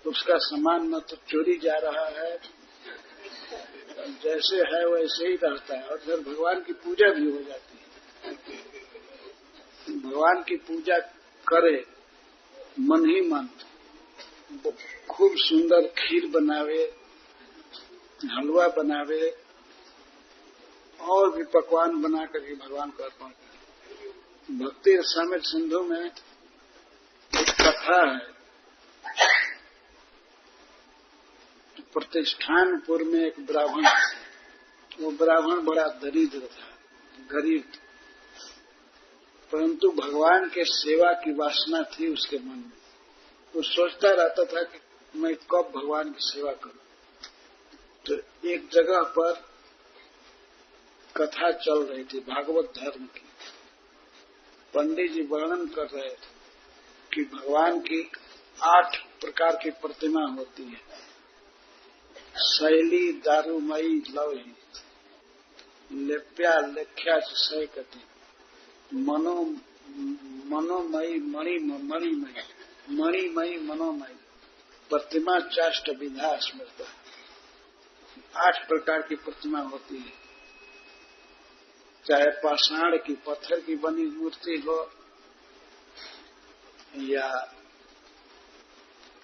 तो उसका सामान न तो चोरी जा रहा है, जैसे है वैसे ही रहता है, और फिर भगवान की पूजा भी हो जाती है। भगवान की पूजा करे मन ही मन, खूब सुंदर खीर बनावे, हलवा बनावे, और भी पकवान बना करके भगवान को अर्पण करे। भक्ति रसामृत सिंधु में एक कथा है, प्रतिष्ठानपुर में एक ब्राह्मण, वो ब्राह्मण बड़ा दरिद्र था, गरीब था, परंतु भगवान के सेवा की वासना थी उसके मन में। वो सोचता रहता था कि मैं कब भगवान की सेवा करूं। तो एक जगह पर कथा चल रही थी भागवत धर्म की। पंडित जी वर्णन कर रहे थे कि भगवान की 8 प्रकार की प्रतिमा होती है। शैली दारूमयी लवही लेप्या लेख्या सैकती मनोमयी मणिमयी मनोमयी प्रतिमा चाष्ट विधा स्मृता। 8 प्रकार की प्रतिमा होती है, चाहे पाषाण की पत्थर की बनी मूर्ति हो या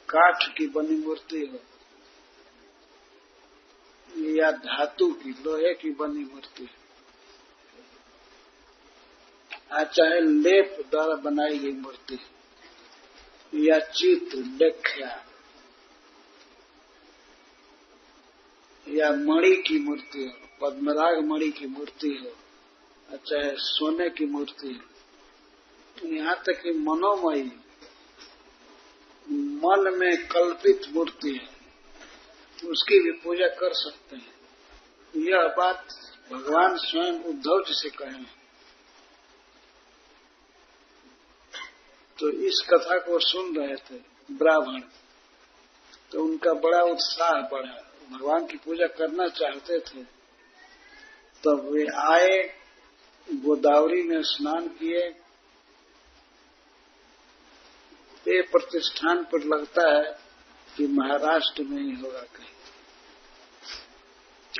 काठ की बनी मूर्ति हो या धातु की लोहे की बनी मूर्ति, चाहे लेप द्वारा बनाई गई मूर्ति या चित्र लेख्या या मणि की मूर्ति हो, पद्मराग मणि की मूर्ति हो, चाहे सोने की मूर्ति हो, यहाँ तक कि मनोमयी मन में कल्पित मूर्ति है, उसकी भी पूजा कर सकते हैं। यह बात भगवान स्वयं उद्धव जी से कहे। तो इस कथा को सुन रहे थे ब्राह्मण, तो उनका बड़ा उत्साह बढ़ा, भगवान की पूजा करना चाहते थे। तब वे आए, गोदावरी में स्नान किए। ये प्रतिष्ठान पर लगता है कि महाराष्ट्र में ही होगा कहीं।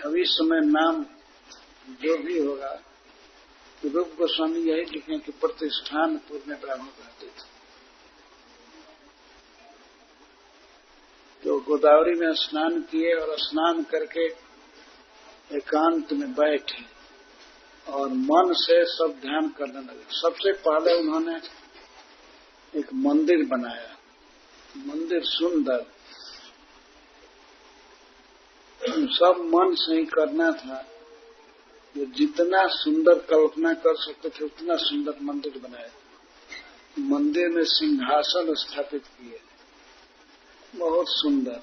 अब इस समय नाम जो भी होगा, रूप गोस्वामी यही लिखे कि प्रतिष्ठानपुर में ब्राह्मण रहते थे। तो गोदावरी में स्नान किए और स्नान करके एकांत में बैठे और मन से सब ध्यान करने लगे। सबसे पहले उन्होंने एक मंदिर बनाया, मंदिर सुंदर, सब मन से ही करना था। जो जितना सुंदर कल्पना कर सकते थे उतना सुंदर मंदिर बनाया। मंदिर में सिंहासन स्थापित किए, बहुत सुंदर।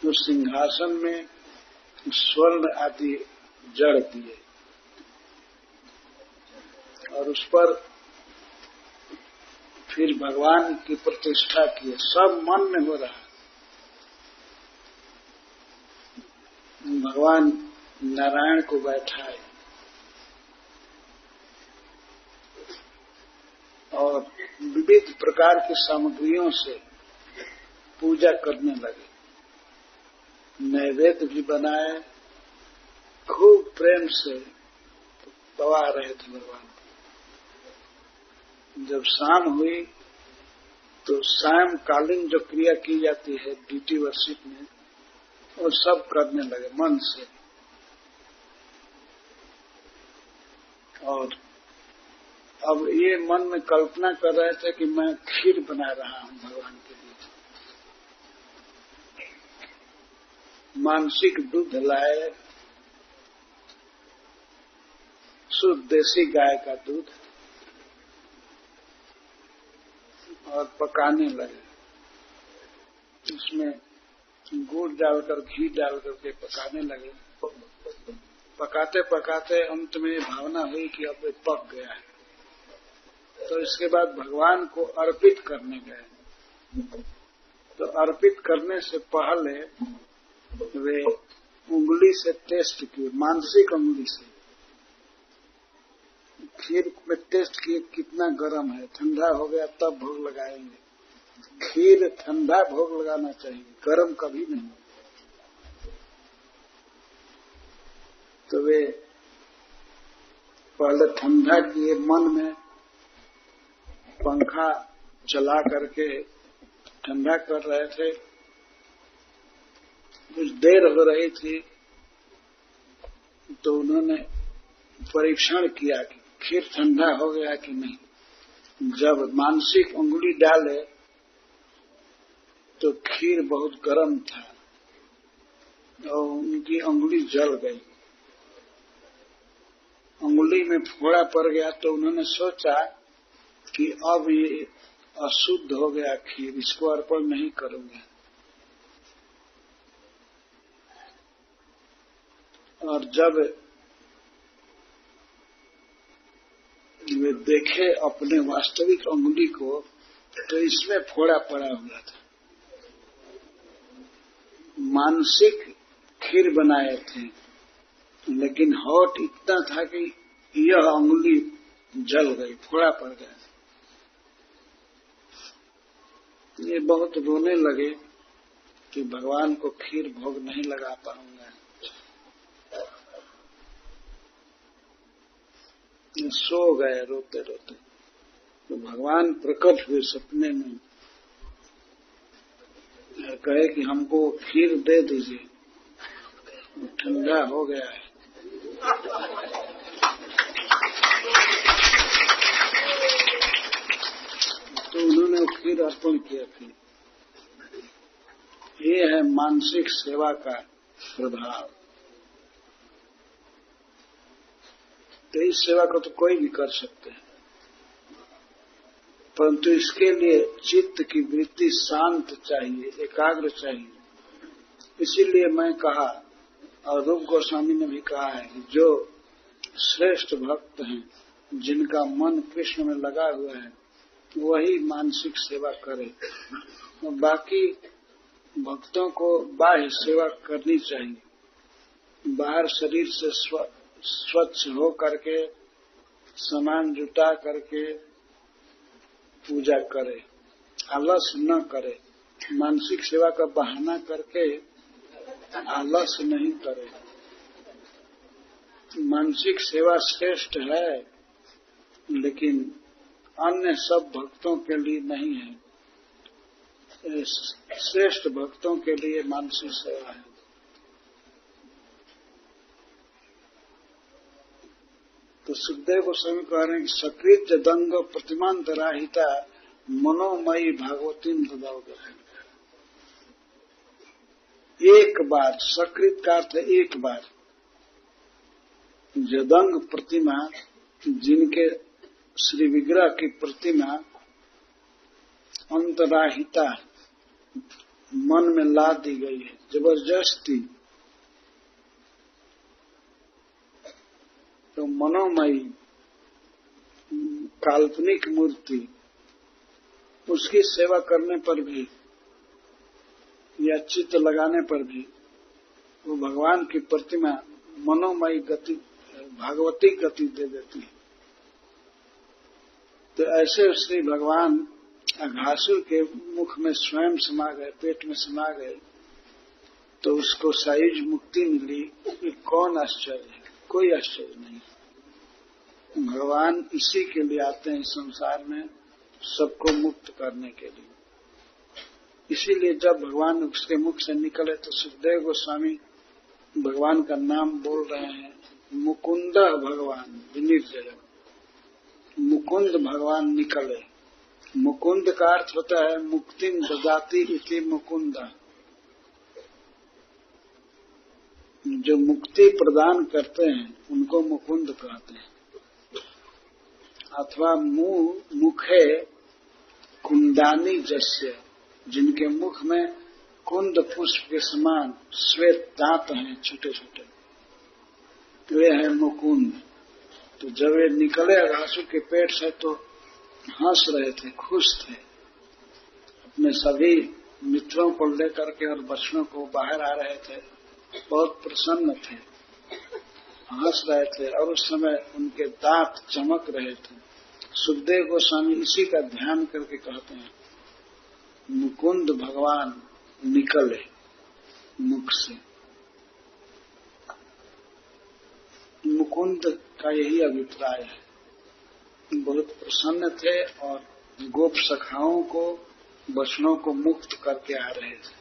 उस सिंहासन में स्वर्ण आदि जड़ दिए और उस पर फिर भगवान की प्रतिष्ठा किए। सब मन में हो रहा। भगवान नारायण को बैठाए और विविध प्रकार की सामग्रियों से पूजा करने लगे। नैवेद्य भी बनाए, खूब प्रेम से पवा रहे थे भगवान। जब शाम हुई तो सायंकालीन जो क्रिया की जाती है ड्यूटी वर्शिप में, वो सब करने लगे मन से। और अब ये मन में कल्पना कर रहे थे कि मैं खीर बना रहा हूं भगवान के लिए। मानसिक दूध लाए, शुद्ध देसी गाय का दूध, और पकाने लगे। उसमें गुड़ डालकर घी डालकर के पकाने लगे। पकाते पकाते अंत में भावना हुई कि अब ये पक गया है। तो इसके बाद भगवान को अर्पित करने गए। तो अर्पित करने से पहले वे उंगली से टेस्ट किए, मानसिक उंगली से खीर में टेस्ट किए कितना गर्म है, ठंडा हो गया तब भोग लगाएंगे। खीर ठंडा भोग लगाना चाहिए, गर्म कभी नहीं। तो वे पहले ठंडा किए, मन में पंखा चला करके ठंडा कर रहे थे। कुछ देर हो रही थी तो उन्होंने परीक्षण किया कि खीर ठंडा हो गया कि नहीं। जब मानसिक उंगली डाले तो खीर बहुत गर्म था। और उनकी अंगुली जल गई। अंगुली में फोड़ा पड़ गया तो उन्होंने सोचा कि अब ये अशुद्ध हो गया खीर, इसको अर्पण नहीं करूंगा। और जब वे देखे अपने वास्तविक अंगुली को तो इसमें फोड़ा पड़ा हुआ था। मानसिक खीर बनाए थे, लेकिन हॉट इतना था कि यह अंगुली जल गई, फोड़ा पड़ गया। ये बहुत रोने लगे कि भगवान को खीर भोग नहीं लगा पाऊंगा। सो गए रोते रोते। तो भगवान प्रकट हुए सपने में, कहे कि हमको खीर दे दीजिए, ठंडा हो गया है। तो उन्होंने खीर अर्पण किया। फिर ये है मानसिक सेवा का प्रभाव। तो इस सेवा को तो कोई भी कर सकते हैं, परंतु इसके लिए चित्त की वृत्ति शांत चाहिए, एकाग्र चाहिए। इसीलिए मैं कहा, और रूप गोस्वामी ने भी कहा है कि जो श्रेष्ठ भक्त हैं, जिनका मन कृष्ण में लगा हुआ है, वही मानसिक सेवा करे। और बाकी भक्तों को बाह्य सेवा करनी चाहिए। बाहर शरीर से स्वच्छ हो करके, सामान जुटा करके पूजा करे, आलस न करे। मानसिक सेवा का बहाना करके आलस नहीं करे। मानसिक सेवा श्रेष्ठ है, लेकिन अन्य सब भक्तों के लिए नहीं है। श्रेष्ठ भक्तों के लिए मानसिक सेवा है। तो सुखदेव गोस्वामी कह रहे हैं कि सकृत दंग प्रतिमांतराहिता मनोमयी भागवती ददावत। एक बार, सकृत का अर्थ एक बार, जदंग प्रतिमा, जिनके श्री विग्रह की प्रतिमा अंतराहिता मन में ला दी गई है जबरदस्ती, तो मनोमयी काल्पनिक मूर्ति, उसकी सेवा करने पर भी या चित्त लगाने पर भी वो भगवान की प्रतिमा मनोमयी गति, भागवती गति दे देती है। तो ऐसे श्री भगवान अघासुर के मुख में स्वयं समा गए, पेट में समा गए, तो उसको सायुज मुक्ति मिली। ये कौन आश्चर्य है? कोई आश्चर्य नहीं। भगवान इसी के लिए आते हैं संसार में, सबको मुक्त करने के लिए। इसीलिए जब भगवान उसके मुख से निकले तो सुखदेव गोस्वामी भगवान का नाम बोल रहे हैं, मुकुंद भगवान विनिर्जय। मुकुंद भगवान निकले। मुकुंद का अर्थ होता है मुक्तिम ददाति इति मुकुंद, जो मुक्ति प्रदान करते हैं उनको मुकुंद कहते हैं। अथवा मुखे कुंदानी जस्य, जिनके मुख में कुंद पुष्प के समान श्वेत दांत हैं छोटे छोटे, वे हैं मुकुंद। तो जब वे निकले अघासुर के पेट से तो हंस रहे थे, खुश थे, अपने सभी मित्रों को लेकर के और बच्चों को बाहर आ रहे थे, बहुत प्रसन्न थे, हंस रहे थे, और उस समय उनके दांत चमक रहे थे। सुखदेव गोस्वामी इसी का ध्यान करके कहते हैं, मुकुंद भगवान निकले मुख से। मुकुंद का यही अभिप्राय है। बहुत प्रसन्न थे और गोप सखाओं को, बचनों को मुक्त करके आ रहे थे,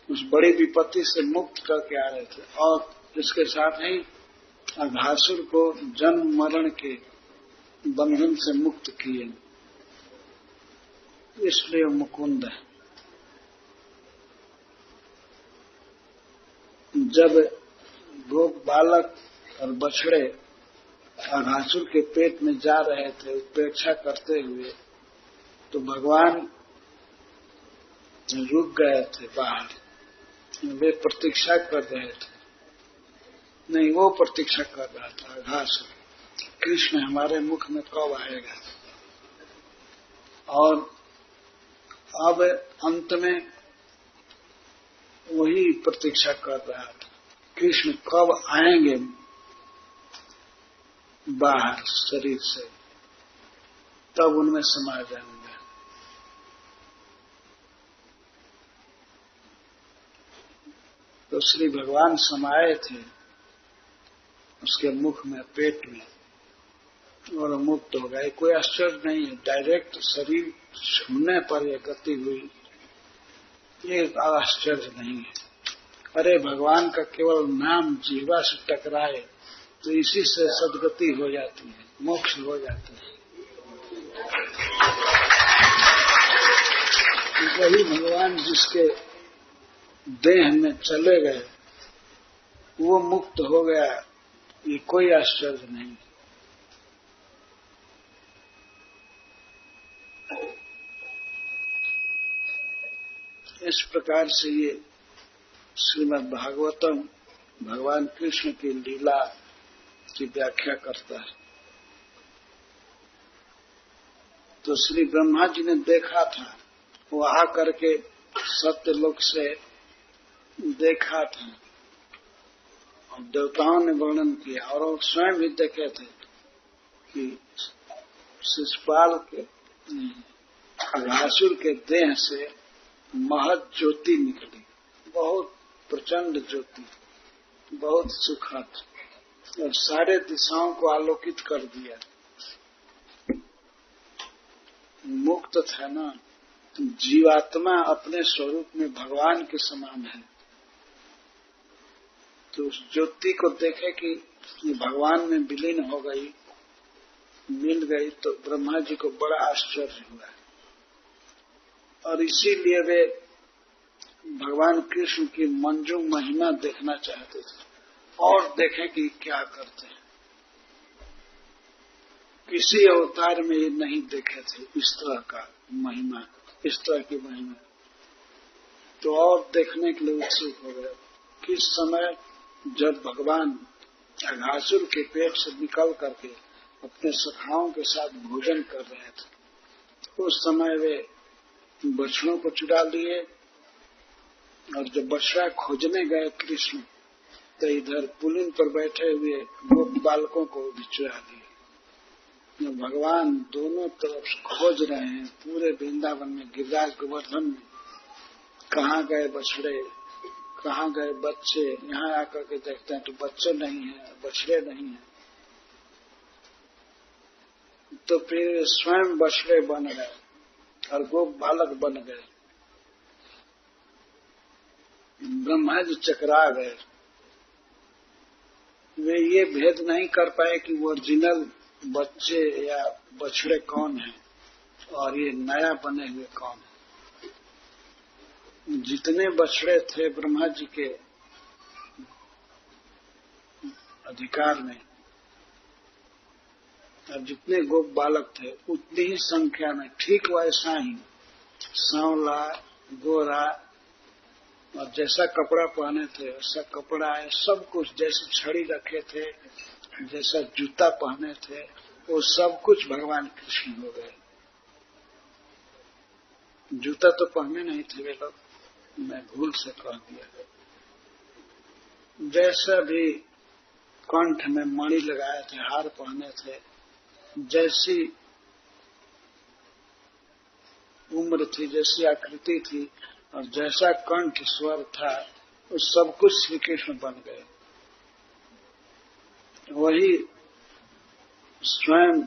उस बड़ी विपत्ति से मुक्त करके आ रहे थे, और इसके साथ ही अघासुर को जन्म मरण के बंधन से मुक्त किए, इसलिए मुकुंद है। जब गोप बालक और बछड़े अघासुर के पेट में जा रहे थे उपेक्षा करते हुए, तो भगवान रुक गए थे बाहर। वे प्रतीक्षा कर रहे थे, नहीं वो प्रतीक्षा कर रहा था अघासुर, कृष्ण हमारे मुख में कब आएगा। और अब अंत में वही प्रतीक्षा कर रहा था, कृष्ण कब आएंगे बाहर शरीर से, तब उनमें समा जाएंगे। तो श्री भगवान समाये थे उसके मुख में, पेट में, और मुक्त हो गए। कोई आश्चर्य नहीं है, डायरेक्ट शरीर छूने पर यह गति हुई, ये आश्चर्य नहीं है। अरे भगवान का केवल नाम जिह्वा से टकराए तो इसी से सद्गति हो जाती है, मोक्ष हो जाती है। वही भगवान जिसके देह में चले गए वो मुक्त हो गया, ये कोई आश्चर्य नहीं। इस प्रकार से ये श्रीमद् भागवतम भगवान कृष्ण की लीला की व्याख्या करता है। तो श्री ब्रह्मा जी ने देखा था, वो आकर के सत्यलोक से देखा था और देवताओं ने वर्णन किया, और वो स्वयं भी देखे थे कि शिशुपाल के अघासुर के देह से महत ज्योति निकली, बहुत प्रचंड ज्योति, बहुत सुखद, और सारे दिशाओं को आलोकित कर दिया। मुक्त था ना, जीवात्मा अपने स्वरूप में भगवान के समान है, तो उस ज्योति को देखे कि ये भगवान में विलीन हो गई, मिल गई, तो ब्रह्मा जी को बड़ा आश्चर्य हुआ। और इसीलिए वे भगवान कृष्ण की मंजू महिमा देखना चाहते थे और देखें कि क्या करते हैं। किसी अवतार में ये नहीं देखे थे इस तरह का महिमा, इस तरह की महिमा, तो और देखने के लिए उत्सुक हो गए। किस समय जब भगवान अघासुर के पेट से निकल करके अपने सखाओं के साथ भोजन कर रहे थे, उस समय वे बछड़ों को चुरा लिए, और जब बछड़ा खोजने गए कृष्ण, तो इधर पुलिन पर बैठे हुए गोप बालकों को भी चुरा लिए। भगवान दोनों तरफ खोज रहे हैं, पूरे वृंदावन में, गिरिराज गोवर्धन में, कहाँ गए बछड़े, कहाँ गए बच्चे। यहाँ आकर के देखते हैं तो बच्चे नहीं है, बछड़े नहीं है, तो फिर स्वयं बछड़े बन गए और गोप बालक बन गए। ब्रह्मा जी चकरा गए, वे ये भेद नहीं कर पाए कि वो ओरिजिनल बच्चे या बछड़े कौन है और ये नया बने हुए कौन है। जितने बछड़े थे ब्रह्मा जी के अधिकार में, और जितने गोप बालक थे उतनी ही संख्या में ठीक वैसा ही सांवला, गोरा, और जैसा कपड़ा पहने थे वैसा कपड़ा है, सब कुछ, जैसी छड़ी रखे थे, जैसा जूता पहने थे, वो सब कुछ भगवान कृष्ण हो गए। जूता तो पहने नहीं थे वे लोग, मैं भूल से कह दिया। जैसा भी कंठ में मणि लगाए थे, हार पहने थे, जैसी उम्र थी, जैसी आकृति थी, और जैसा कंठ स्वर था, वो सब कुछ श्री कृष्ण बन गए। वही स्वयं